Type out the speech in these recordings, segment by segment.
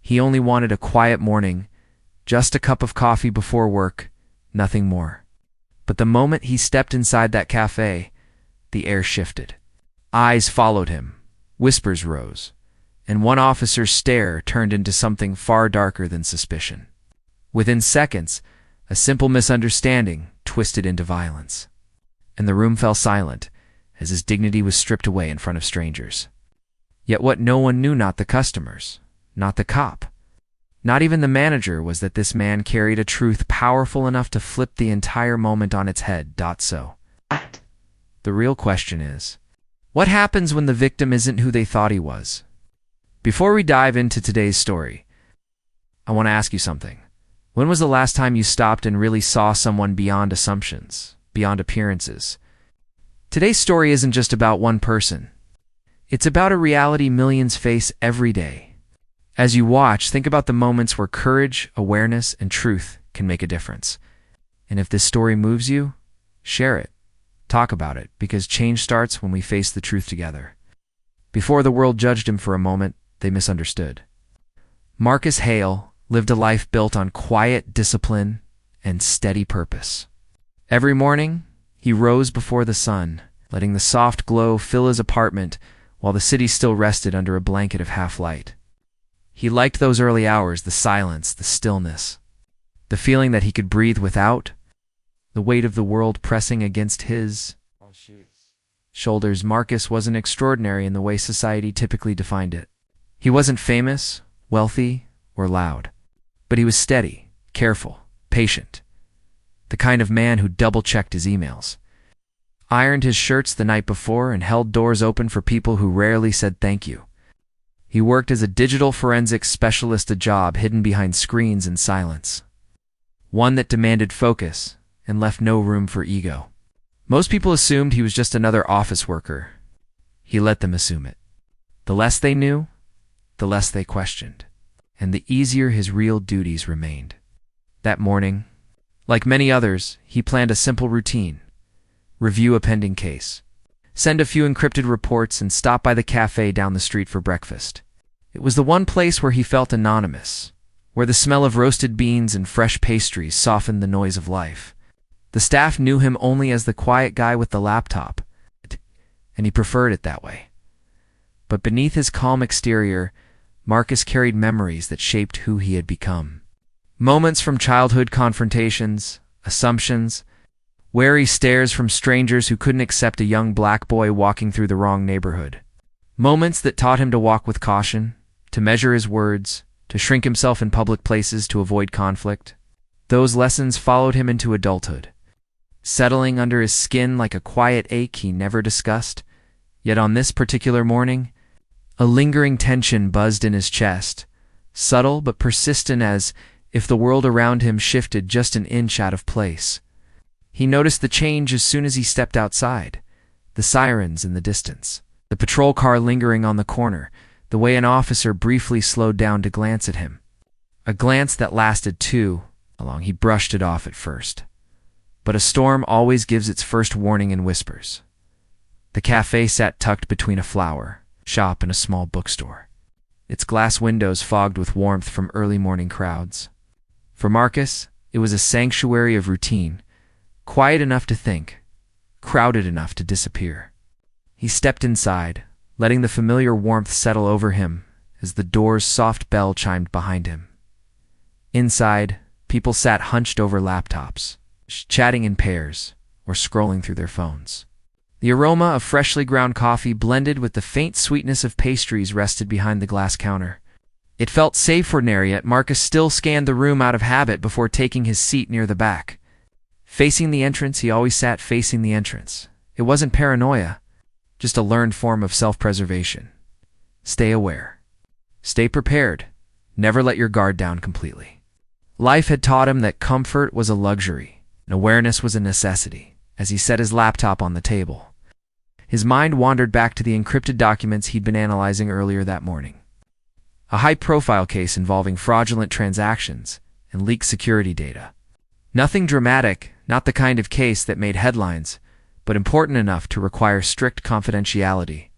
He only wanted a quiet morning, just a cup of coffee before work, nothing more. But the moment he stepped inside that cafe, the air shifted. Eyes followed him, whispers rose, and one officer's stare turned into something far darker than suspicion. Within seconds, a simple misunderstanding twisted into violence, and the room fell silent as his dignity was stripped away in front of strangers. Yet what no one knew, not the customers, not the cop, not even the manager, was that this man carried a truth powerful enough to flip the entire moment on its head. So, the real question is, what happens when the victim isn't who they thought he was? Before we dive into today's story, I want to ask you something. When was the last time you stopped and really saw someone beyond assumptions, beyond appearances? Today's story isn't just about one person. It's about a reality millions face every day. As you watch, think about the moments where courage, awareness, and truth can make a difference. And if this story moves you, share it. Talk about it, because change starts when we face the truth together. Before the world judged him for a moment, they misunderstood. Marcus Hale lived a life built on quiet discipline and steady purpose. Every morning, he rose before the sun, letting the soft glow fill his apartment while the city still rested under a blanket of half-light. He liked those early hours, the silence, the stillness, the feeling that he could breathe without the weight of the world pressing against his shoulders. Marcus wasn't extraordinary in the way society typically defined it. He wasn't famous, wealthy, or loud, but he was steady, careful, patient, the kind of man who double-checked his emails, ironed his shirts the night before, and held doors open for people who rarely said thank you. He worked as a digital forensics specialist, a job hidden behind screens and silence, one that demanded focus and left no room for ego. Most people assumed he was just another office worker. He let them assume it. The less they knew, the less they questioned, and the easier his real duties remained. That morning, like many others, he planned a simple routine: review a pending case, send a few encrypted reports, and stop by the cafe down the street for breakfast. It was the one place where he felt anonymous, where the smell of roasted beans and fresh pastries softened the noise of life. The staff knew him only as the quiet guy with the laptop, and he preferred it that way. But beneath his calm exterior, Marcus carried memories that shaped who he had become. Moments from childhood confrontations, assumptions, wary stares from strangers who couldn't accept a young black boy walking through the wrong neighborhood. Moments that taught him to walk with caution, to measure his words, to shrink himself in public places to avoid conflict. Those lessons followed him into adulthood, settling under his skin like a quiet ache he never discussed. Yet on this particular morning, a lingering tension buzzed in his chest, subtle but persistent, as if the world around him shifted just an inch out of place. He noticed the change as soon as he stepped outside: the sirens in the distance, the patrol car lingering on the corner, the way an officer briefly slowed down to glance at him. A glance that lasted too long. He brushed it off at first. But a storm always gives its first warning in whispers. The cafe sat tucked between a flower shop and a small bookstore, its glass windows fogged with warmth from early morning crowds. For Marcus, it was a sanctuary of routine, quiet enough to think, crowded enough to disappear. He stepped inside, letting the familiar warmth settle over him as the door's soft bell chimed behind him. Inside, people sat hunched over laptops, chatting in pairs or scrolling through their phones. The aroma of freshly ground coffee blended with the faint sweetness of pastries rested behind the glass counter. It felt safe, ordinary, yet Marcus still scanned the room out of habit before taking his seat near the back. Facing the entrance, he always sat facing the entrance. It wasn't paranoia, just a learned form of self-preservation. Stay aware. Stay prepared. Never let your guard down completely. Life had taught him that comfort was a luxury, and awareness was a necessity. As he set his laptop on the table, his mind wandered back to the encrypted documents he'd been analyzing earlier that morning. A high-profile case involving fraudulent transactions and leaked security data. Nothing dramatic, not the kind of case that made headlines, but important enough to require strict confidentiality.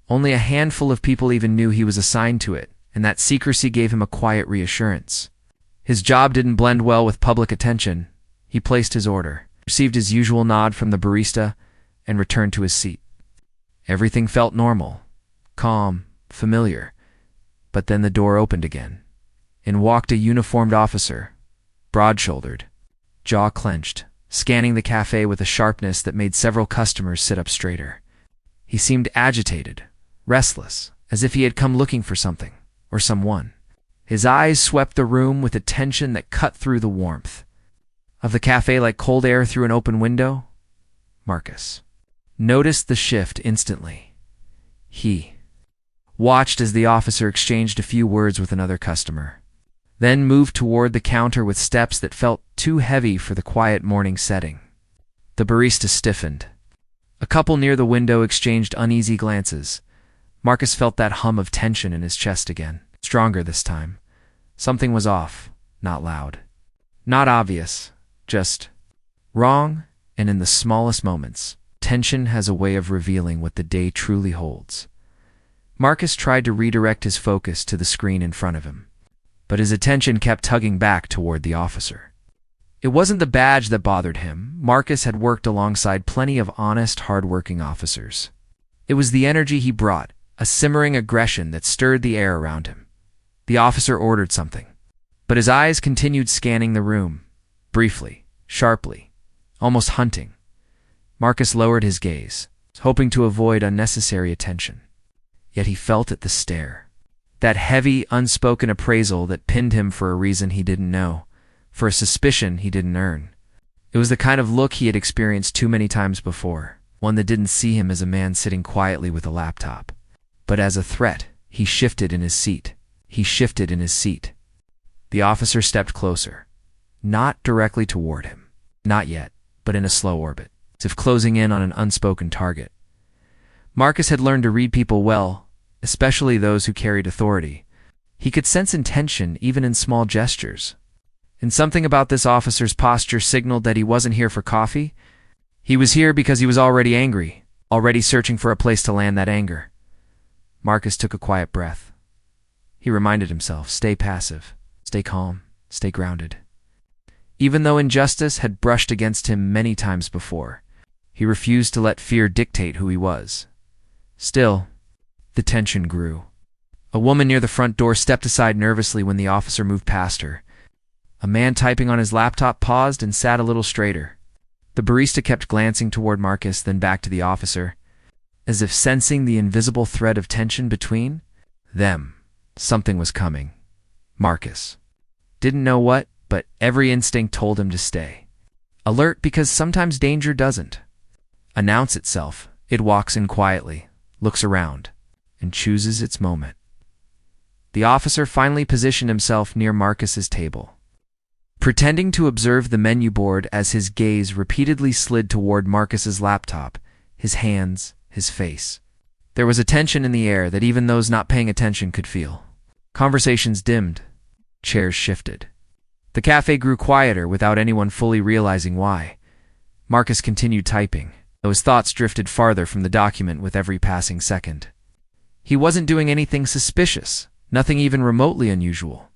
Only a handful of people even knew he was assigned to it, and that secrecy gave him a quiet reassurance. His job didn't blend well with public attention. He placed his order, received his usual nod from the barista, and returned to his seat. Everything felt normal, calm, familiar. But then the door opened again. In walked a uniformed officer, broad-shouldered, jaw clenched, scanning the cafe with a sharpness that made several customers sit up straighter. He seemed agitated, restless, as if he had come looking for something, or someone. His eyes swept the room with a tension that cut through the warmth of the cafe like cold air through an open window. Marcus noticed the shift instantly. He watched as the officer exchanged a few words with another customer, then moved toward the counter with steps that felt too heavy for the quiet morning setting. The barista stiffened. A couple near the window exchanged uneasy glances. Marcus felt that hum of tension in his chest again, stronger this time. Something was off, not loud, not obvious, just wrong, and in the smallest moments. Tension has a way of revealing what the day truly holds. Marcus tried to redirect his focus to the screen in front of him, but his attention kept tugging back toward the officer. It wasn't the badge that bothered him. Marcus had worked alongside plenty of honest, hard-working officers. It was the energy he brought, a simmering aggression that stirred the air around him. The officer ordered something, but his eyes continued scanning the room, briefly, sharply, almost hunting. Marcus lowered his gaze, hoping to avoid unnecessary attention. Yet he felt it, the stare. That heavy, unspoken appraisal that pinned him for a reason he didn't know, for a suspicion he didn't earn. It was the kind of look he had experienced too many times before, one that didn't see him as a man sitting quietly with a laptop, but as a threat. He shifted in his seat. The officer stepped closer, not directly toward him, not yet, but in a slow orbit, as if closing in on an unspoken target. Marcus had learned to read people well, especially those who carried authority. He could sense intention even in small gestures. And something about this officer's posture signaled that he wasn't here for coffee. He was here because he was already angry, already searching for a place to land that anger. Marcus took a quiet breath. He reminded himself, stay passive, stay calm, stay grounded. Even though injustice had brushed against him many times before, he refused to let fear dictate who he was. Still, the tension grew. A woman near the front door stepped aside nervously when the officer moved past her. A man typing on his laptop paused and sat a little straighter. The barista kept glancing toward Marcus, then back to the officer, as if sensing the invisible thread of tension between them. Something was coming. Marcus didn't know what, but every instinct told him to stay alert, because sometimes danger doesn't announce itself. It walks in quietly, looks around, and chooses its moment. The officer finally positioned himself near Marcus's table, pretending to observe the menu board as his gaze repeatedly slid toward Marcus's laptop, his hands, his face. There was a tension in the air that even those not paying attention could feel. Conversations dimmed. Chairs shifted. The cafe grew quieter without anyone fully realizing why. Marcus continued typing, though his thoughts drifted farther from the document with every passing second. He wasn't doing anything suspicious, nothing even remotely unusual.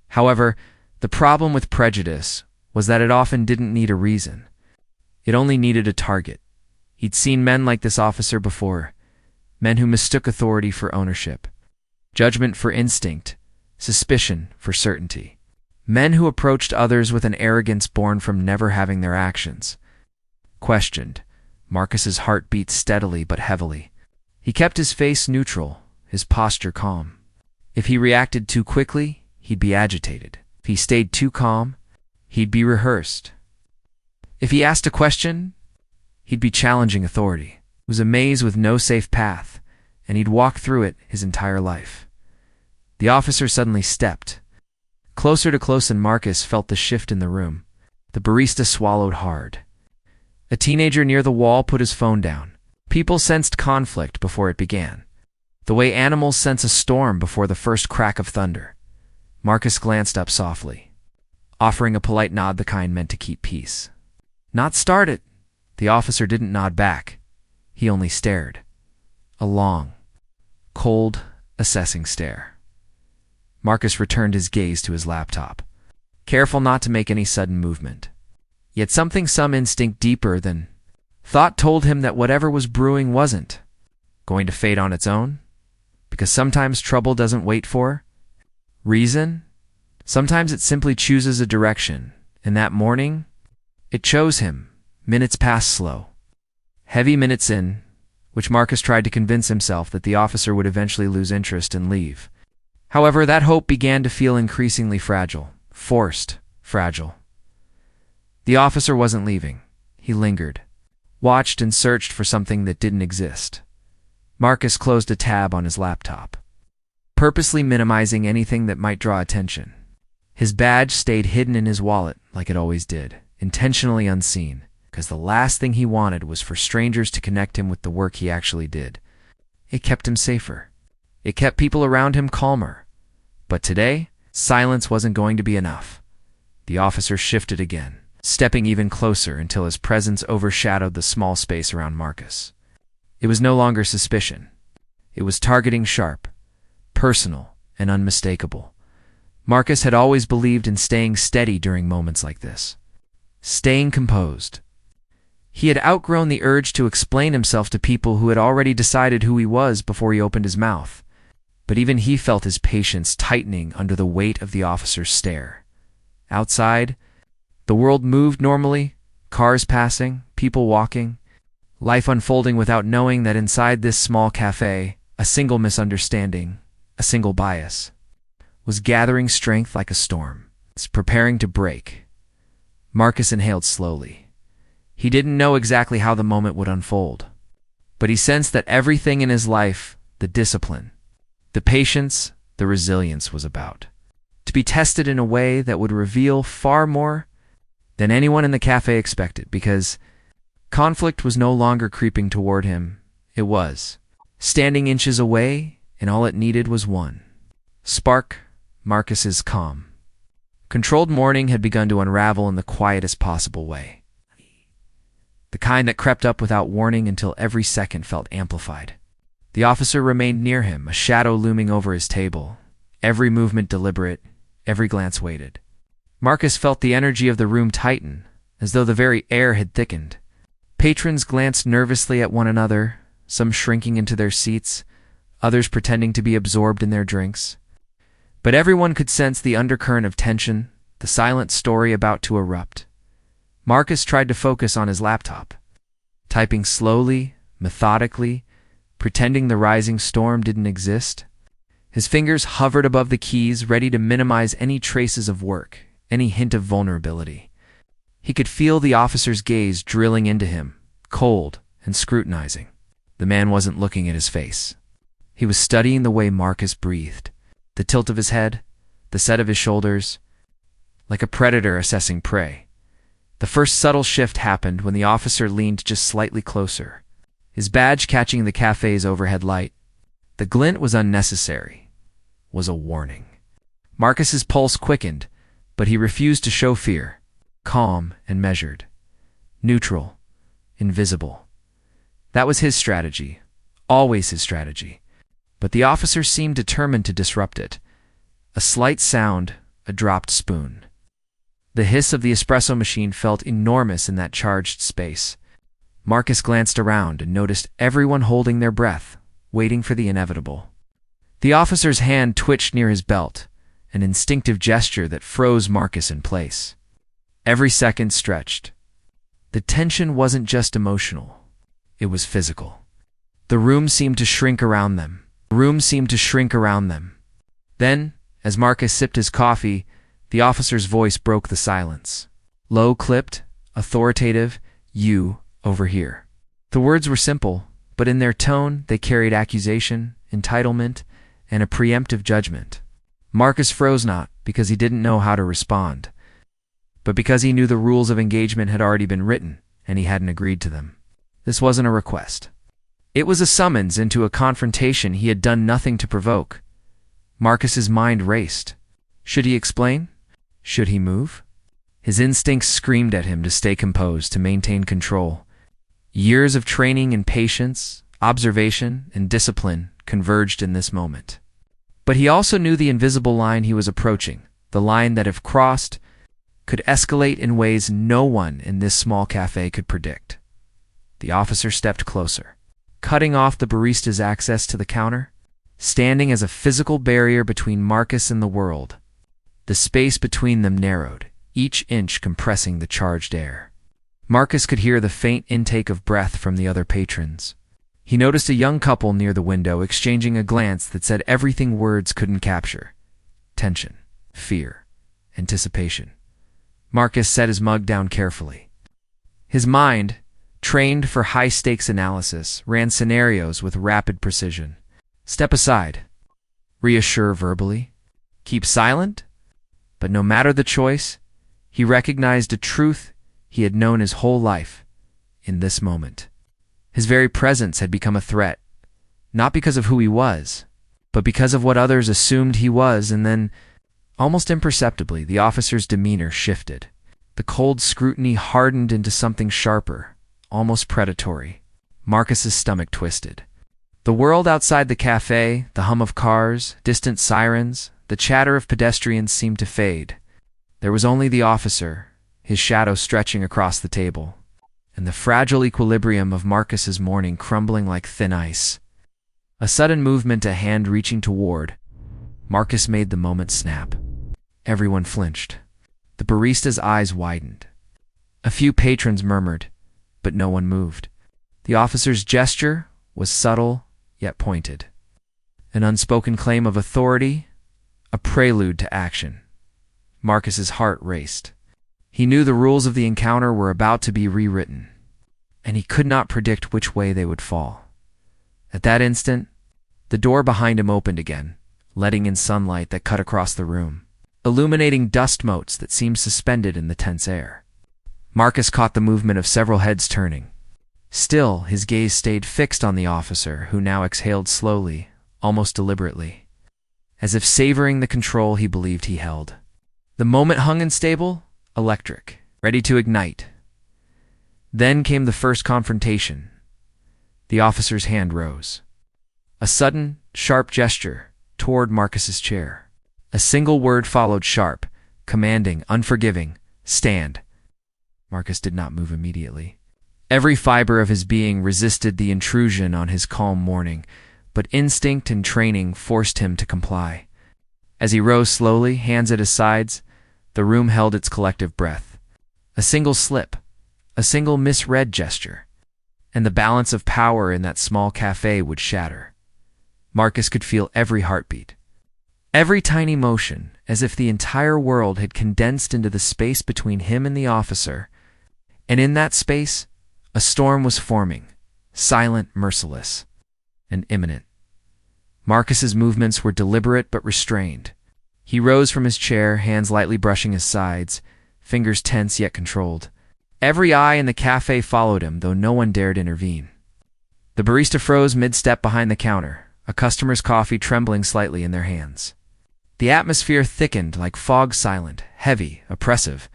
However, the problem with prejudice was that it often didn't need a reason. It only needed a target. He'd seen men like this officer before, men who mistook authority for ownership, judgment for instinct, suspicion for certainty. Men who approached others with an arrogance born from never having their actions questioned. Marcus's heart beat steadily but heavily. He kept his face neutral, his posture calm. If he reacted too quickly, he'd be agitated. If he stayed too calm, he'd be rehearsed. If he asked a question, he'd be challenging authority. It was a maze with no safe path, and he'd walked through it his entire life. The officer suddenly stepped closer to close, and Marcus felt the shift in the room. The barista swallowed hard. A teenager near the wall put his phone down. People sensed conflict before it began, the way animals sense a storm before the first crack of thunder. Marcus glanced up softly, offering a polite nod, the kind meant to keep peace. Not start it. The officer didn't nod back. He only stared. A long, cold, assessing stare. Marcus returned his gaze to his laptop, careful not to make any sudden movement. Yet some instinct deeper than thought told him that whatever was brewing wasn't going to fade on its own. Because sometimes trouble doesn't wait for reason. Sometimes it simply chooses a direction, and that morning, it chose him. Minutes passed slow. Heavy minutes in, which Marcus tried to convince himself that the officer would eventually lose interest and leave. However, that hope began to feel increasingly fragile. Forced fragile. The officer wasn't leaving. He lingered, watched and searched for something that didn't exist. Marcus closed a tab on his laptop, purposely minimizing anything that might draw attention. His badge stayed hidden in his wallet like it always did, intentionally unseen, because the last thing he wanted was for strangers to connect him with the work he actually did. It kept him safer. It kept people around him calmer. But today, silence wasn't going to be enough. The officer shifted again, stepping even closer until his presence overshadowed the small space around Marcus. It was no longer suspicion. It was targeting sharp, personal, and unmistakable. Marcus had always believed in staying steady during moments like this. Staying composed. He had outgrown the urge to explain himself to people who had already decided who he was before he opened his mouth. But even he felt his patience tightening under the weight of the officer's stare. Outside, the world moved normally, cars passing, people walking, life unfolding without knowing that inside this small cafe, a single misunderstanding, a single bias, was gathering strength like a storm. It's preparing to break. Marcus inhaled slowly. He didn't know exactly how the moment would unfold, but he sensed that everything in his life, the discipline, the patience, the resilience was about to be tested in a way that would reveal far more than anyone in the cafe expected, because conflict was no longer creeping toward him. It was standing inches away, and all it needed was one spark. Marcus's calm, controlled morning had begun to unravel in the quietest possible way. The kind that crept up without warning until every second felt amplified. The officer remained near him, a shadow looming over his table, every movement deliberate, every glance weighted. Marcus felt the energy of the room tighten, as though the very air had thickened. Patrons glanced nervously at one another, some shrinking into their seats, others pretending to be absorbed in their drinks. But everyone could sense the undercurrent of tension, the silent story about to erupt. Marcus tried to focus on his laptop, typing slowly, methodically, pretending the rising storm didn't exist. His fingers hovered above the keys, ready to minimize any traces of work, any hint of vulnerability. He could feel the officer's gaze drilling into him, cold and scrutinizing. The man wasn't looking at his face. He was studying the way Marcus breathed, the tilt of his head, the set of his shoulders, like a predator assessing prey. The first subtle shift happened when the officer leaned just slightly closer, his badge catching the cafe's overhead light. The glint was unnecessary, was a warning. Marcus's pulse quickened, but he refused to show fear. Calm and measured. Neutral. Invisible. That was his strategy. Always his strategy. But the officer seemed determined to disrupt it. A slight sound, a dropped spoon. The hiss of the espresso machine felt enormous in that charged space. Marcus glanced around and noticed everyone holding their breath, waiting for the inevitable. The officer's hand twitched near his belt, an instinctive gesture that froze Marcus in place. Every second stretched. The tension wasn't just emotional. It was physical. The room seemed to shrink around them. Then, as Marcus sipped his coffee, the officer's voice broke the silence. Low-clipped, authoritative, "You, over here." The words were simple, but in their tone they carried accusation, entitlement, and a preemptive judgment. Marcus froze not because he didn't know how to respond, but because he knew the rules of engagement had already been written, and he hadn't agreed to them. This wasn't a request. It was a summons into a confrontation he had done nothing to provoke. Marcus's mind raced. Should he explain? Should he move? His instincts screamed at him to stay composed, to maintain control. Years of training in patience, observation, and discipline converged in this moment. But he also knew the invisible line he was approaching, the line that, if crossed, could escalate in ways no one in this small cafe could predict. The officer stepped closer, cutting off the barista's access to the counter, standing as a physical barrier between Marcus and the world. The space between them narrowed, each inch compressing the charged air. Marcus could hear the faint intake of breath from the other patrons. He noticed a young couple near the window exchanging a glance that said everything words couldn't capture: tension, fear, anticipation. Marcus set his mug down carefully. His mind, trained for high-stakes analysis, ran scenarios with rapid precision. Step aside. Reassure verbally. Keep silent. But no matter the choice, he recognized a truth he had known his whole life in this moment. His very presence had become a threat, not because of who he was, but because of what others assumed he was. And then, almost imperceptibly, the officer's demeanor shifted. The cold scrutiny hardened into something sharper, almost predatory. Marcus's stomach twisted. The world outside the cafe, the hum of cars, distant sirens, the chatter of pedestrians seemed to fade. There was only the officer, his shadow stretching across the table, and the fragile equilibrium of Marcus's morning crumbling like thin ice. A sudden movement, a hand reaching toward. Marcus made the moment snap. Everyone flinched. The barista's eyes widened. A few patrons murmured, but no one moved. The officer's gesture was subtle yet pointed. An unspoken claim of authority, a prelude to action. Marcus's heart raced. He knew the rules of the encounter were about to be rewritten, and he could not predict which way they would fall. At that instant, the door behind him opened again, letting in sunlight that cut across the room, illuminating dust motes that seemed suspended in the tense air. Marcus caught the movement of several heads turning. Still, his gaze stayed fixed on the officer, who now exhaled slowly, almost deliberately, as if savoring the control he believed he held. The moment hung unstable, electric, ready to ignite. Then came the first confrontation. The officer's hand rose. A sudden, sharp gesture toward Marcus's chair. A single word followed, sharp, commanding, unforgiving: stand. Marcus did not move immediately. Every fiber of his being resisted the intrusion on his calm morning, but instinct and training forced him to comply. As he rose slowly, hands at his sides, the room held its collective breath. A single slip, a single misread gesture, and the balance of power in that small cafe would shatter. Marcus could feel every heartbeat, every tiny motion, as if the entire world had condensed into the space between him and the officer. And in that space, a storm was forming, silent, merciless, and imminent. Marcus's movements were deliberate but restrained. He rose from his chair, hands lightly brushing his sides, fingers tense yet controlled. Every eye in the cafe followed him, though no one dared intervene. The barista froze mid-step behind the counter, a customer's coffee trembling slightly in their hands. The atmosphere thickened like fog, silent, heavy, oppressive.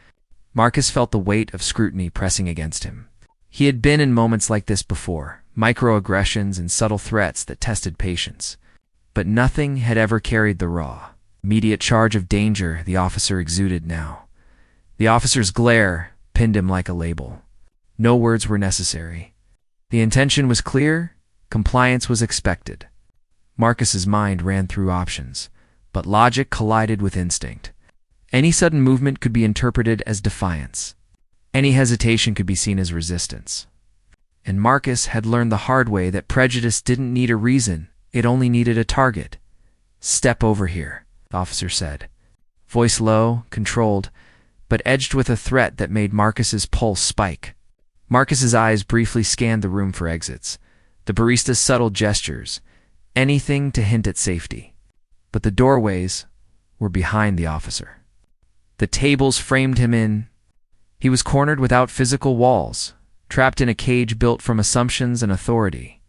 Marcus felt the weight of scrutiny pressing against him. He had been in moments like this before, microaggressions and subtle threats that tested patience. But nothing had ever carried the raw, immediate charge of danger the officer exuded now. The officer's glare pinned him like a label. No words were necessary. The intention was clear, compliance was expected. Marcus's mind ran through options, but logic collided with instinct. Any sudden movement could be interpreted as defiance. Any hesitation could be seen as resistance. And Marcus had learned the hard way that prejudice didn't need a reason, it only needed a target. "Step over here," the officer said. Voice low, controlled, but edged with a threat that made Marcus's pulse spike. Marcus's eyes briefly scanned the room for exits, the barista's subtle gestures, anything to hint at safety. But the doorways were behind the officer. The tables framed him in. He was cornered without physical walls, trapped in a cage built from assumptions and authority.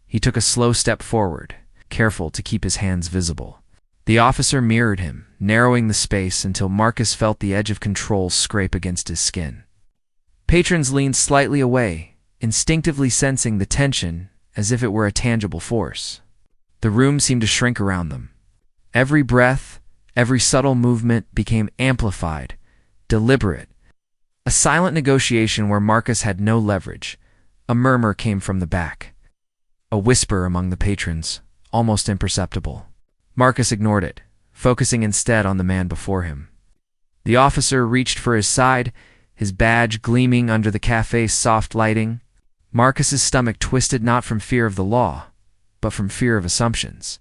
He took a slow step forward, careful to keep his hands visible. The officer mirrored him, narrowing the space until Marcus felt the edge of control scrape against his skin. Patrons leaned slightly away, instinctively sensing the tension as if it were a tangible force. The room seemed to shrink around them. Every breath, every subtle movement became amplified, deliberate. A silent negotiation where Marcus had no leverage. A murmur came from the back. A whisper among the patrons, almost imperceptible. Marcus ignored it, focusing instead on the man before him. The officer reached for his side, his badge gleaming under the cafe's soft lighting. Marcus's stomach twisted not from fear of the law, but from fear of assumptions.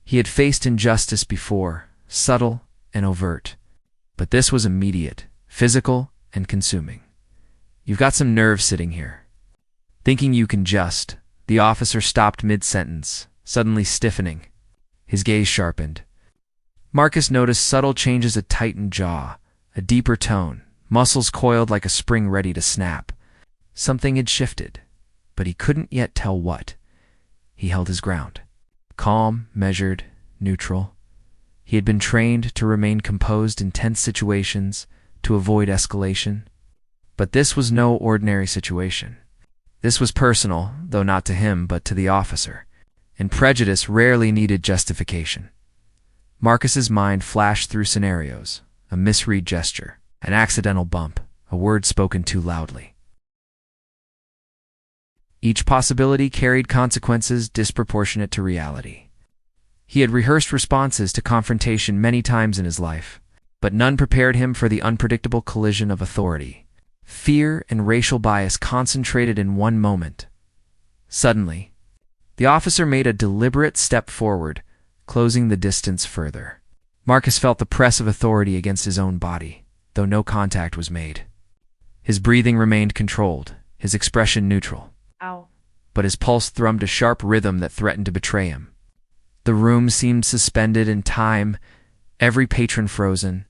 He had faced injustice before, subtle and overt. But this was immediate, physical, and consuming. You've got some nerve sitting here. Thinking you can just, the officer stopped mid-sentence, suddenly stiffening. His gaze sharpened. Marcus noticed subtle changes: a tightened jaw, a deeper tone, muscles coiled like a spring ready to snap. Something had shifted, but he couldn't yet tell what. He held his ground. Calm, measured, neutral. He had been trained to remain composed in tense situations, to avoid escalation. But this was no ordinary situation. This was personal, though not to him, but to the officer. And prejudice rarely needed justification. Marcus's mind flashed through scenarios: a misread gesture, an accidental bump, a word spoken too loudly. Each possibility carried consequences disproportionate to reality. He had rehearsed responses to confrontation many times in his life, but none prepared him for the unpredictable collision of authority. Fear and racial bias concentrated in one moment. Suddenly, the officer made a deliberate step forward, closing the distance further. Marcus felt the press of authority against his own body, though no contact was made. His breathing remained controlled, his expression neutral. Ow. But his pulse thrummed a sharp rhythm that threatened to betray him. The room seemed suspended in time, every patron frozen,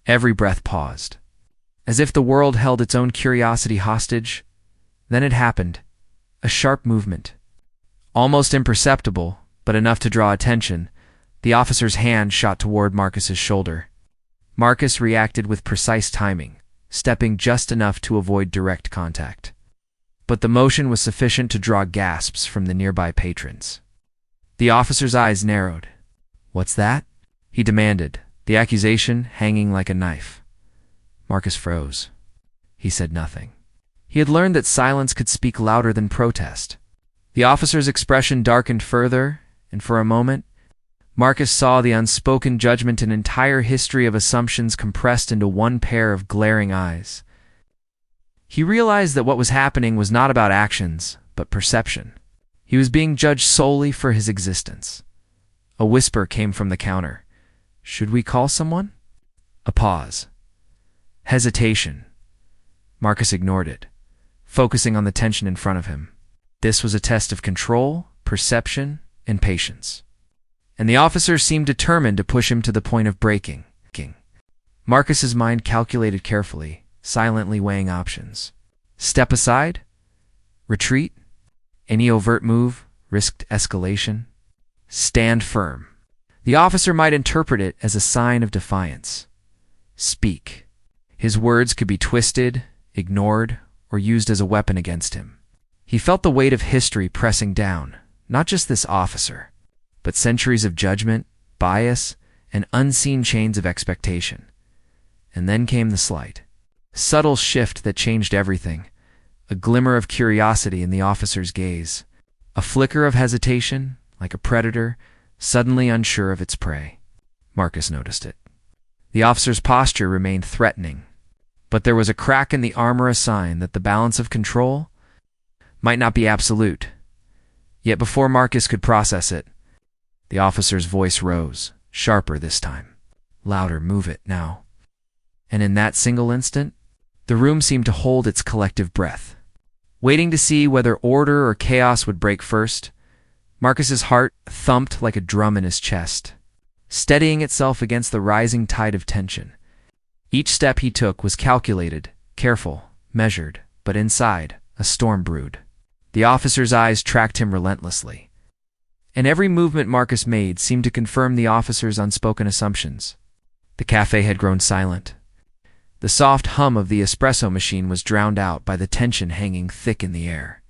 every breath paused. As if the world held its own curiosity hostage. Then it happened. A sharp movement. Almost imperceptible, but enough to draw attention. The officer's hand shot toward Marcus's shoulder. Marcus reacted with precise timing, stepping just enough to avoid direct contact. But the motion was sufficient to draw gasps from the nearby patrons. The officer's eyes narrowed. "What's that?" he demanded, the accusation hanging like a knife. Marcus froze. He said nothing. He had learned that silence could speak louder than protest. The officer's expression darkened further, and for a moment, Marcus saw the unspoken judgment, an entire history of assumptions compressed into one pair of glaring eyes. He realized that what was happening was not about actions, but perception. He was being judged solely for his existence. A whisper came from the counter. "Should we call someone?" A pause. Hesitation. Marcus ignored it, focusing on the tension in front of him. This was a test of control, perception, and patience. And the officer seemed determined to push him to the point of breaking. Marcus's mind calculated carefully, silently weighing options. Step aside? Retreat? Any overt move risked escalation? Stand firm. The officer might interpret it as a sign of defiance. Speak. His words could be twisted, ignored, or used as a weapon against him. He felt the weight of history pressing down, not just this officer, but centuries of judgment, bias, and unseen chains of expectation. And then came the slight, subtle shift that changed everything. A glimmer of curiosity in the officer's gaze. A flicker of hesitation, like a predator, suddenly unsure of its prey. Marcus noticed it. The officer's posture remained threatening, but there was a crack in the armor, a sign that the balance of control might not be absolute. Yet before Marcus could process it, the officer's voice rose, sharper this time. Louder, move it, now. And in that single instant, the room seemed to hold its collective breath. Waiting to see whether order or chaos would break first, Marcus's heart thumped like a drum in his chest, steadying itself against the rising tide of tension. Each step he took was calculated, careful, measured, but inside, a storm brewed. The officer's eyes tracked him relentlessly, and every movement Marcus made seemed to confirm the officer's unspoken assumptions. The cafe had grown silent. The soft hum of the espresso machine was drowned out by the tension hanging thick in the air.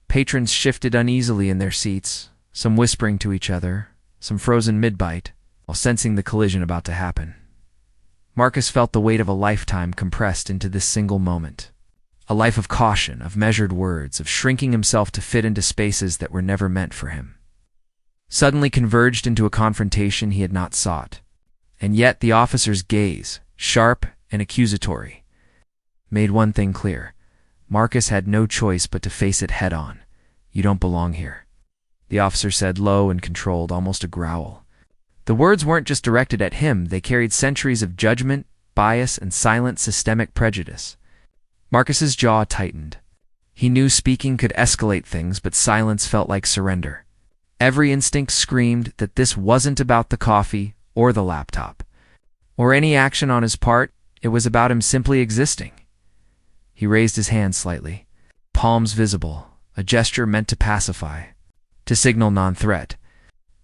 Patrons shifted uneasily in their seats, some whispering to each other, some frozen mid-bite, while sensing the collision about to happen. Marcus felt the weight of a lifetime compressed into this single moment. A life of caution, of measured words, of shrinking himself to fit into spaces that were never meant for him. Suddenly converged into a confrontation he had not sought. And yet the officer's gaze, sharp and accusatory, made one thing clear. Marcus had no choice but to face it head-on. "You don't belong here," the officer said, low and controlled, almost a growl. The words weren't just directed at him, they carried centuries of judgment, bias, and silent systemic prejudice. Marcus's jaw tightened. He knew speaking could escalate things, but silence felt like surrender. Every instinct screamed that this wasn't about the coffee or the laptop, or any action on his part. It was about him simply existing. He raised his hand slightly, palms visible, a gesture meant to pacify, to signal non-threat.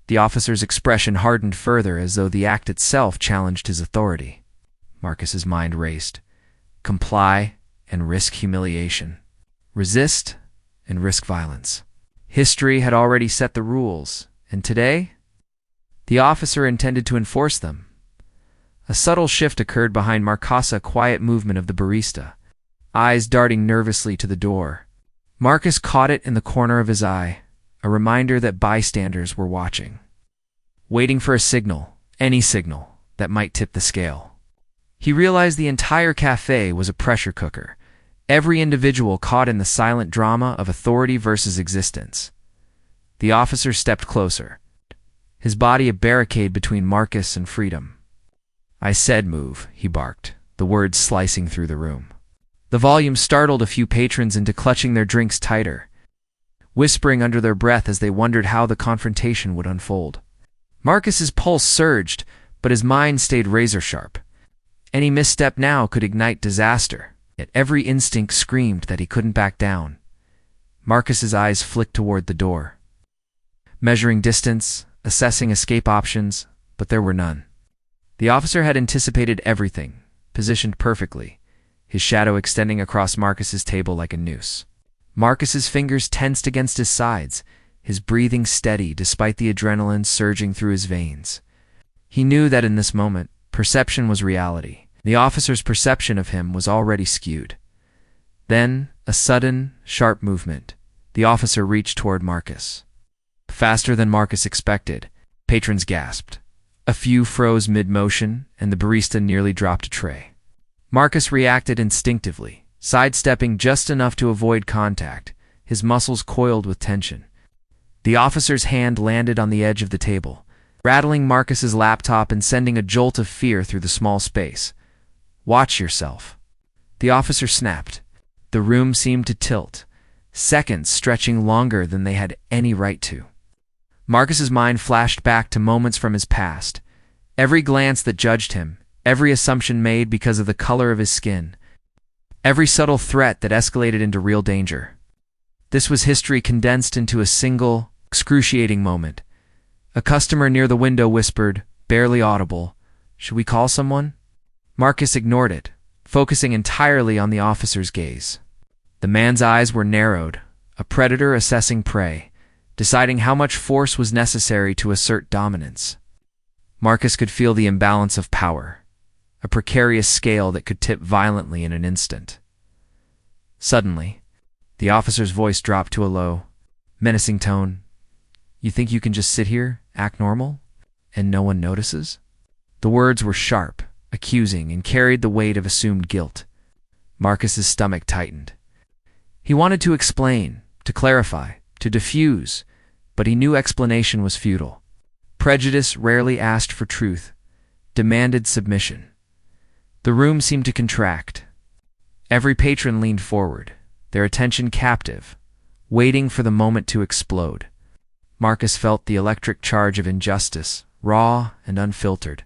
The officer's expression hardened further, as though the act itself challenged his authority. Marcus's mind raced. Comply and risk humiliation. Resist and risk violence. History had already set the rules, and today, the officer intended to enforce them. A subtle shift occurred behind Marcus's quiet movement of the barista, eyes darting nervously to the door. Marcus caught it in the corner of his eye, a reminder that bystanders were watching, waiting for a signal, any signal, that might tip the scale. He realized the entire café was a pressure cooker, every individual caught in the silent drama of authority versus existence. The officer stepped closer, his body a barricade between Marcus and freedom. "I said move," he barked, the words slicing through the room. The volume startled a few patrons into clutching their drinks tighter, whispering under their breath as they wondered how the confrontation would unfold. Marcus's pulse surged, but his mind stayed razor-sharp. Any misstep now could ignite disaster, yet every instinct screamed that he couldn't back down. Marcus's eyes flicked toward the door, measuring distance, assessing escape options, but there were none. The officer had anticipated everything, positioned perfectly, his shadow extending across Marcus's table like a noose. Marcus's fingers tensed against his sides, his breathing steady despite the adrenaline surging through his veins. He knew that in this moment, perception was reality. The officer's perception of him was already skewed. Then, a sudden, sharp movement. The officer reached toward Marcus. Faster than Marcus expected, patrons gasped. A few froze mid-motion, and the barista nearly dropped a tray. Marcus reacted instinctively, sidestepping just enough to avoid contact, his muscles coiled with tension. The officer's hand landed on the edge of the table, rattling Marcus's laptop and sending a jolt of fear through the small space. "Watch yourself." The officer snapped. The room seemed to tilt, seconds stretching longer than they had any right to. Marcus's mind flashed back to moments from his past, every glance that judged him, every assumption made because of the color of his skin, every subtle threat that escalated into real danger. This was history condensed into a single, excruciating moment. A customer near the window whispered, barely audible, "Should we call someone?" Marcus ignored it, focusing entirely on the officer's gaze. The man's eyes were narrowed, a predator assessing prey, deciding how much force was necessary to assert dominance. Marcus could feel the imbalance of power, a precarious scale that could tip violently in an instant. Suddenly, the officer's voice dropped to a low, menacing tone. "You think you can just sit here, act normal, and no one notices?" The words were sharp, accusing, and carried the weight of assumed guilt. Marcus's stomach tightened. He wanted to explain, to clarify, to diffuse, but he knew explanation was futile. Prejudice rarely asked for truth, demanded submission. The room seemed to contract. Every patron leaned forward, their attention captive, waiting for the moment to explode. Marcus felt the electric charge of injustice, raw and unfiltered,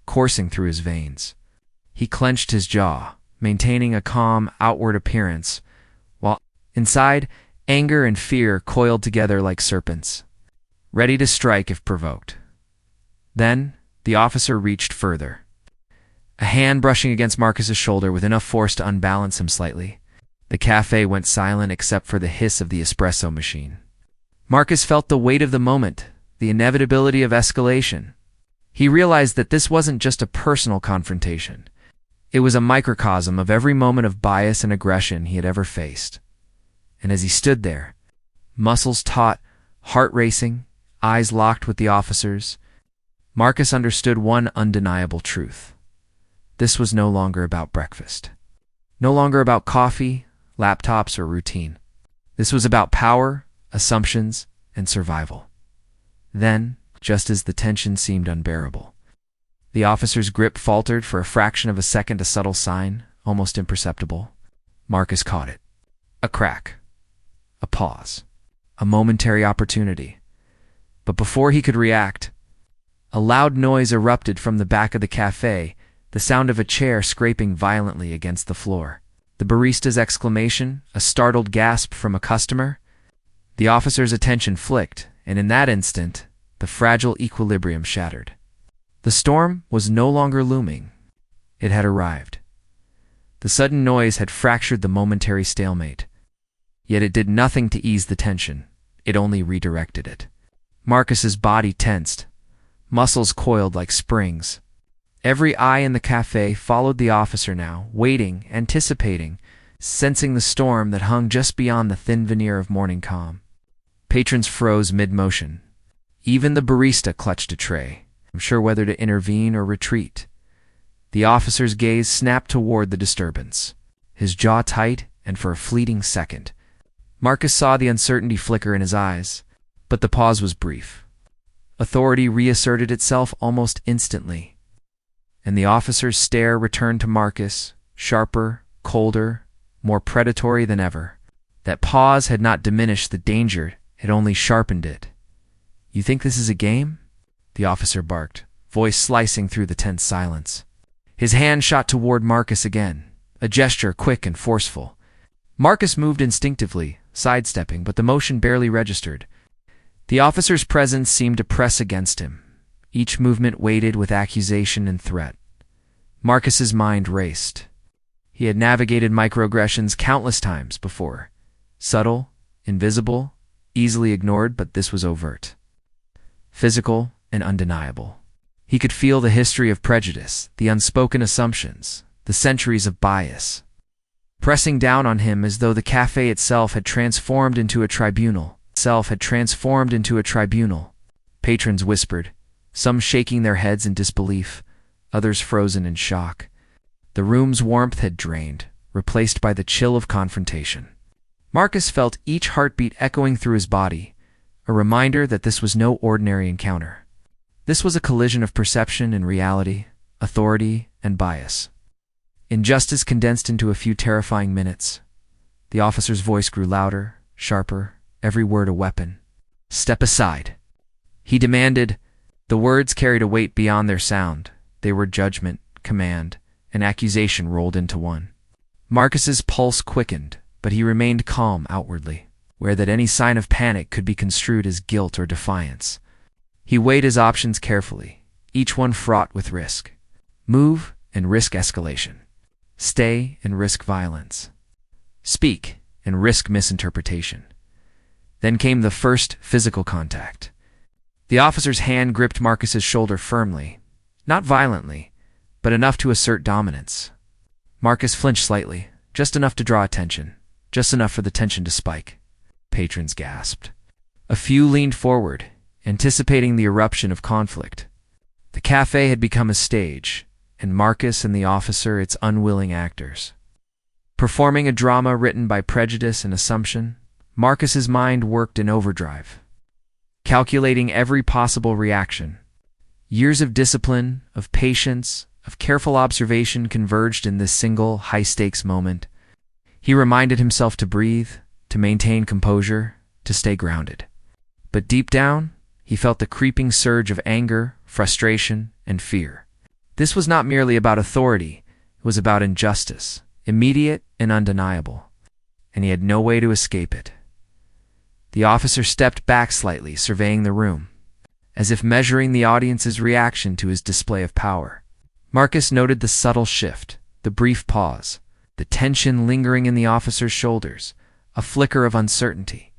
coursing through his veins. He clenched his jaw, maintaining a calm, outward appearance, while inside, anger and fear coiled together like serpents, ready to strike if provoked. Then, the officer reached further, a hand brushing against Marcus's shoulder with enough force to unbalance him slightly. The cafe went silent except for the hiss of the espresso machine. Marcus felt the weight of the moment, the inevitability of escalation. He realized that this wasn't just a personal confrontation. It was a microcosm of every moment of bias and aggression he had ever faced. And as he stood there, muscles taut, heart racing, eyes locked with the officers, Marcus understood one undeniable truth. This was no longer about breakfast. No longer about coffee, laptops, or routine. This was about power, assumptions, and survival. Then, just as the tension seemed unbearable, the officer's grip faltered for a fraction of a second, a subtle sign, almost imperceptible. Marcus caught it. A crack. A pause. A momentary opportunity. But before he could react, a loud noise erupted from the back of the café, the sound of a chair scraping violently against the floor. The barista's exclamation, a startled gasp from a customer. The officer's attention flicked, and in that instant, the fragile equilibrium shattered. The storm was no longer looming. It had arrived. The sudden noise had fractured the momentary stalemate. Yet it did nothing to ease the tension. It only redirected it. Marcus's body tensed, muscles coiled like springs. Every eye in the café followed the officer now, waiting, anticipating, sensing the storm that hung just beyond the thin veneer of morning calm. Patrons froze mid-motion. Even the barista clutched a tray, unsure whether to intervene or retreat. The officer's gaze snapped toward the disturbance, his jaw tight, and for a fleeting second, Marcus saw the uncertainty flicker in his eyes, but the pause was brief. Authority reasserted itself almost instantly, and the officer's stare returned to Marcus, sharper, colder, more predatory than ever. That pause had not diminished the danger, it only sharpened it. "You think this is a game?" the officer barked, voice slicing through the tense silence. His hand shot toward Marcus again, a gesture quick and forceful. Marcus moved instinctively, sidestepping, but the motion barely registered. The officer's presence seemed to press against him, each movement weighted with accusation and threat. Marcus's mind raced. He had navigated microaggressions countless times before. Subtle, invisible, easily ignored, but this was overt. Physical and undeniable. He could feel the history of prejudice, the unspoken assumptions, the centuries of bias, pressing down on him as though the café itself had transformed into a tribunal. Patrons whispered, some shaking their heads in disbelief, others frozen in shock. The room's warmth had drained, replaced by the chill of confrontation. Marcus felt each heartbeat echoing through his body, a reminder that this was no ordinary encounter. This was a collision of perception and reality, authority and bias. Injustice condensed into a few terrifying minutes. The officer's voice grew louder, sharper, every word a weapon. "Step aside," he demanded. The words carried a weight beyond their sound. They were judgment, command, and accusation rolled into one. Marcus's pulse quickened, but he remained calm outwardly, aware that any sign of panic could be construed as guilt or defiance. He weighed his options carefully, each one fraught with risk. Move and risk escalation. Stay and risk violence. Speak and risk misinterpretation. Then came the first physical contact. The officer's hand gripped Marcus's shoulder firmly, not violently, but enough to assert dominance. Marcus flinched slightly, just enough to draw attention, just enough for the tension to spike. Patrons gasped. A few leaned forward, anticipating the eruption of conflict. The café had become a stage, and Marcus and the officer its unwilling actors. Performing a drama written by prejudice and assumption, Marcus's mind worked in overdrive, calculating every possible reaction. Years of discipline, of patience, of careful observation converged in this single, high-stakes moment. He reminded himself to breathe, to maintain composure, to stay grounded. But deep down, he felt the creeping surge of anger, frustration, and fear. This was not merely about authority, it was about injustice, immediate and undeniable, and he had no way to escape it. The officer stepped back slightly, surveying the room, as if measuring the audience's reaction to his display of power. Marcus noted the subtle shift, the brief pause, the tension lingering in the officer's shoulders, a flicker of uncertainty.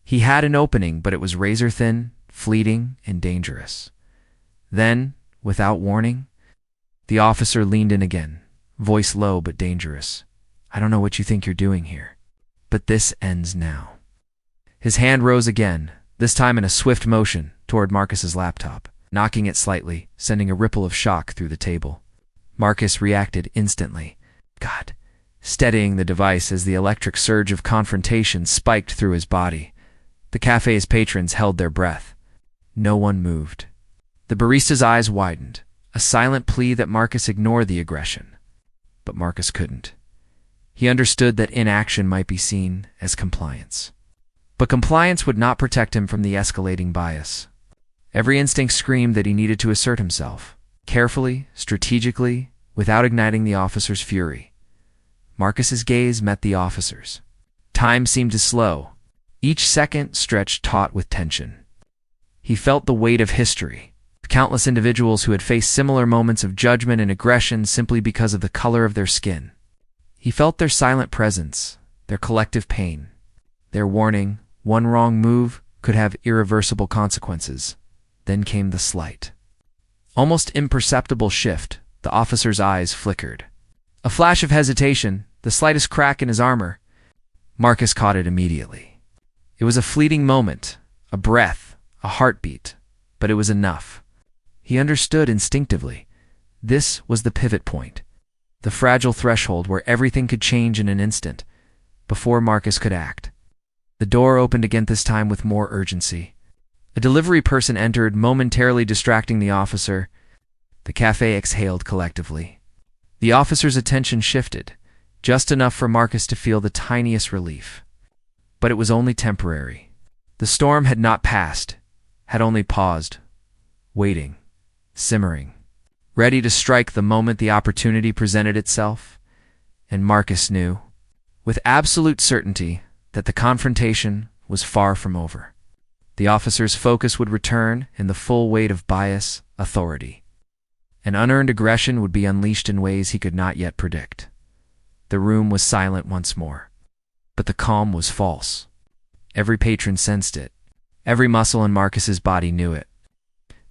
He had an opening, but it was razor-thin, fleeting, and dangerous. Then, without warning? The officer leaned in again, voice low but dangerous. I don't know what you think you're doing here, but this ends now. His hand rose again, this time in a swift motion toward Marcus's laptop, knocking it slightly, sending a ripple of shock through the table. Marcus reacted instantly. God, steadying the device as the electric surge of confrontation spiked through his body. The cafe's patrons held their breath. No one moved. The barista's eyes widened, a silent plea that Marcus ignore the aggression. But Marcus couldn't. He understood that inaction might be seen as compliance. But compliance would not protect him from the escalating bias. Every instinct screamed that he needed to assert himself, carefully, strategically, without igniting the officer's fury. Marcus's gaze met the officer's. Time seemed to slow. Each second stretched taut with tension. He felt the weight of history, countless individuals who had faced similar moments of judgment and aggression simply because of the color of their skin. He felt their silent presence, their collective pain, their warning. One wrong move could have irreversible consequences. Then came the slight, almost imperceptible shift. The officer's eyes flickered. A flash of hesitation, the slightest crack in his armor. Marcus caught it immediately. It was a fleeting moment, a breath, a heartbeat, but it was enough. He understood instinctively. This was the pivot point, the fragile threshold where everything could change in an instant, before Marcus could act. The door opened again, this time with more urgency. A delivery person entered, momentarily distracting the officer. The cafe exhaled collectively. The officer's attention shifted, just enough for Marcus to feel the tiniest relief. But it was only temporary. The storm had not passed, had only paused, waiting, simmering, ready to strike the moment the opportunity presented itself. And Marcus knew, with absolute certainty, that the confrontation was far from over. The officer's focus would return in the full weight of bias, authority. An unearned aggression would be unleashed in ways he could not yet predict. The room was silent once more. But the calm was false. Every patron sensed it. Every muscle in Marcus's body knew it.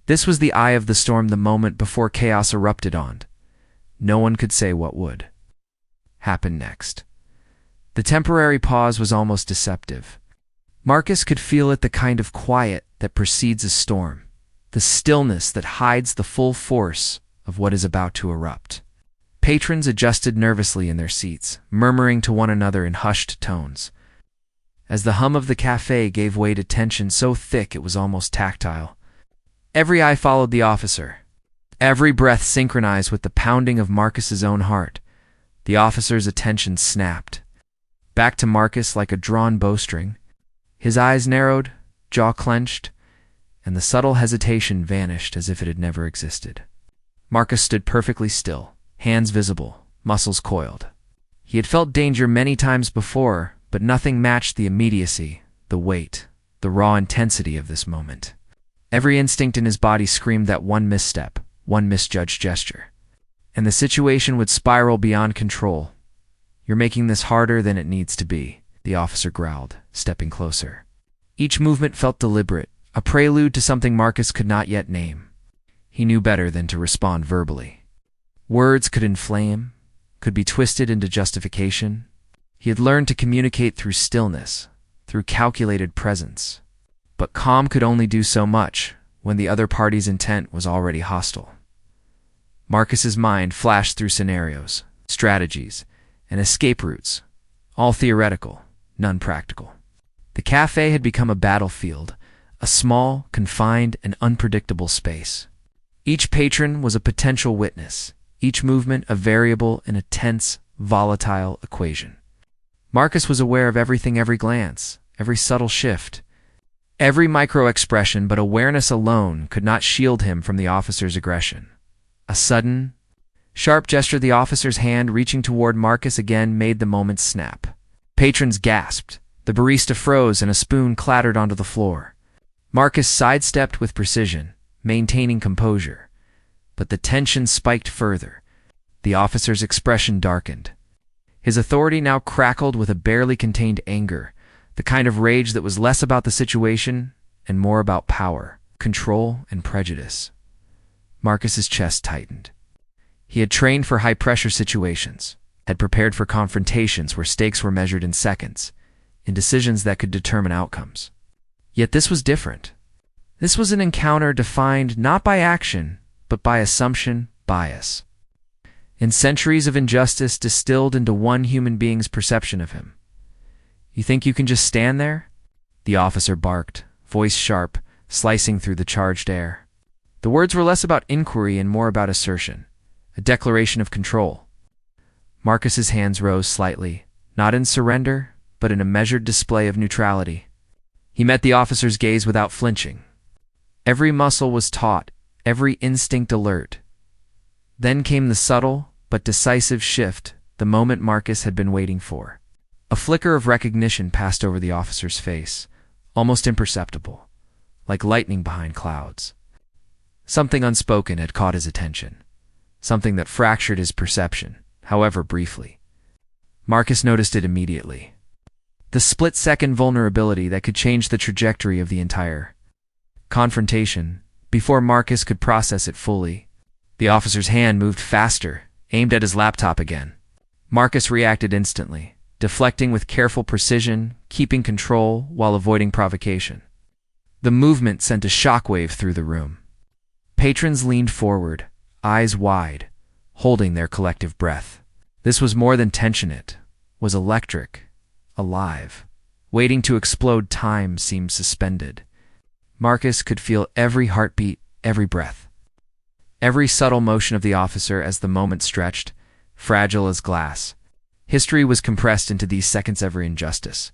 This was the eye of the storm, the moment before chaos erupted on. No one could say what would happen next. The temporary pause was almost deceptive. Marcus could feel it, the kind of quiet that precedes a storm, the stillness that hides the full force of what is about to erupt. Patrons adjusted nervously in their seats, murmuring to one another in hushed tones. As the hum of the cafe gave way to tension so thick it was almost tactile, every eye followed the officer. Every breath synchronized with the pounding of Marcus's own heart. The officer's attention snapped. Back to Marcus like a drawn bowstring. His eyes narrowed, jaw clenched, and the subtle hesitation vanished as if it had never existed. Marcus stood perfectly still, hands visible, muscles coiled. He had felt danger many times before, but nothing matched the immediacy, the weight, the raw intensity of this moment. Every instinct in his body screamed that one misstep, one misjudged gesture, and the situation would spiral beyond control. "You're making this harder than it needs to be," the officer growled, stepping closer. Each movement felt deliberate, a prelude to something Marcus could not yet name. He knew better than to respond verbally. Words could inflame, could be twisted into justification. He had learned to communicate through stillness, through calculated presence. But calm could only do so much when the other party's intent was already hostile. Marcus's mind flashed through scenarios, strategies, and escape routes, all theoretical, none practical. The cafe had become a battlefield, a small, confined, and unpredictable space. Each patron was a potential witness, each movement a variable in a tense, volatile equation. Marcus was aware of everything, every glance, every subtle shift, every micro-expression, but awareness alone could not shield him from the officer's aggression. A sudden, sharp gesture, the officer's hand reaching toward Marcus again, made the moment snap. Patrons gasped. The barista froze and a spoon clattered onto the floor. Marcus sidestepped with precision, maintaining composure. But the tension spiked further. The officer's expression darkened. His authority now crackled with a barely contained anger, the kind of rage that was less about the situation and more about power, control, and prejudice. Marcus's chest tightened. He had trained for high-pressure situations, had prepared for confrontations where stakes were measured in seconds, in decisions that could determine outcomes. Yet this was different. This was an encounter defined not by action, but by assumption, bias. In centuries of injustice distilled into one human being's perception of him. "You think you can just stand there?" The officer barked, voice sharp, slicing through the charged air. The words were less about inquiry and more about assertion, a declaration of control. Marcus's hands rose slightly, not in surrender, but in a measured display of neutrality. He met the officer's gaze without flinching. Every muscle was taut, every instinct alert. Then came the subtle but decisive shift, the moment Marcus had been waiting for. A flicker of recognition passed over the officer's face, almost imperceptible, like lightning behind clouds. Something unspoken had caught his attention, something that fractured his perception, however briefly. Marcus noticed it immediately. The split-second vulnerability that could change the trajectory of the entire confrontation, before Marcus could process it fully. The officer's hand moved faster, aimed at his laptop again. Marcus reacted instantly, deflecting with careful precision, keeping control while avoiding provocation. The movement sent a shockwave through the room. Patrons leaned forward, eyes wide, holding their collective breath. This was more than tension, it was electric, alive. Waiting to explode, time seemed suspended. Marcus could feel every heartbeat, every breath. Every subtle motion of the officer as the moment stretched, fragile as glass. History was compressed into these seconds, every injustice.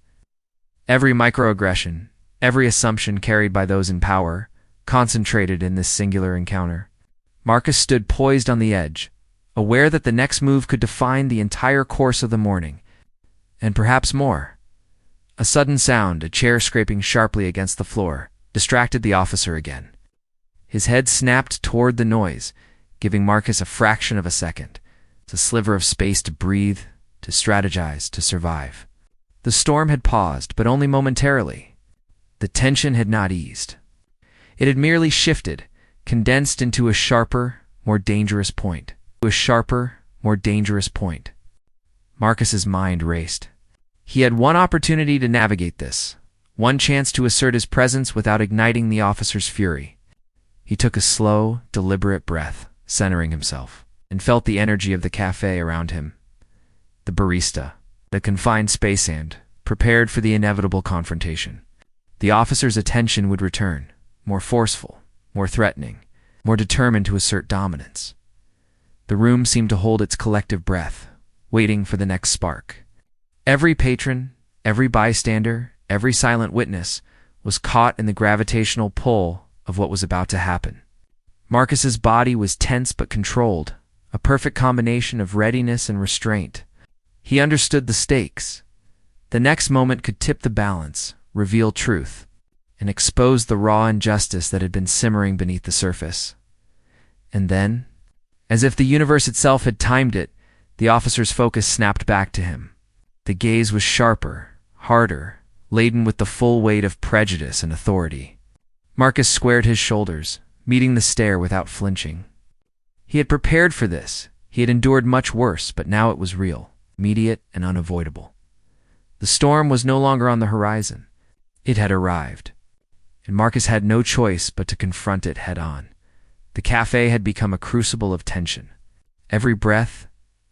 Every microaggression, every assumption carried by those in power, concentrated in this singular encounter. Marcus stood poised on the edge, aware that the next move could define the entire course of the morning, and perhaps more. A sudden sound, a chair scraping sharply against the floor, distracted the officer again. His head snapped toward the noise, giving Marcus a fraction of a second. It's a sliver of space to breathe, to strategize, to survive. The storm had paused, but only momentarily. The tension had not eased. It had merely shifted, condensed into a sharper, more dangerous point. Marcus's mind raced. He had one opportunity to navigate this, one chance to assert his presence without igniting the officer's fury. He took a slow, deliberate breath, centering himself, and felt the energy of the café around him. The barista, the confined space, and prepared for the inevitable confrontation. The officer's attention would return, more forceful, more threatening, more determined to assert dominance. The room seemed to hold its collective breath, waiting for the next spark. Every patron, every bystander, every silent witness was caught in the gravitational pull of what was about to happen. Marcus's body was tense but controlled, a perfect combination of readiness and restraint. He understood the stakes. The next moment could tip the balance, reveal truth, and expose the raw injustice that had been simmering beneath the surface. And then, as if the universe itself had timed it, the officer's focus snapped back to him. The gaze was sharper, harder, laden with the full weight of prejudice and authority. Marcus squared his shoulders, meeting the stare without flinching. He had prepared for this. He had endured much worse, but now it was real, immediate, and unavoidable. The storm was no longer on the horizon. It had arrived, and Marcus had no choice but to confront it head-on. The café had become a crucible of tension. Every breath,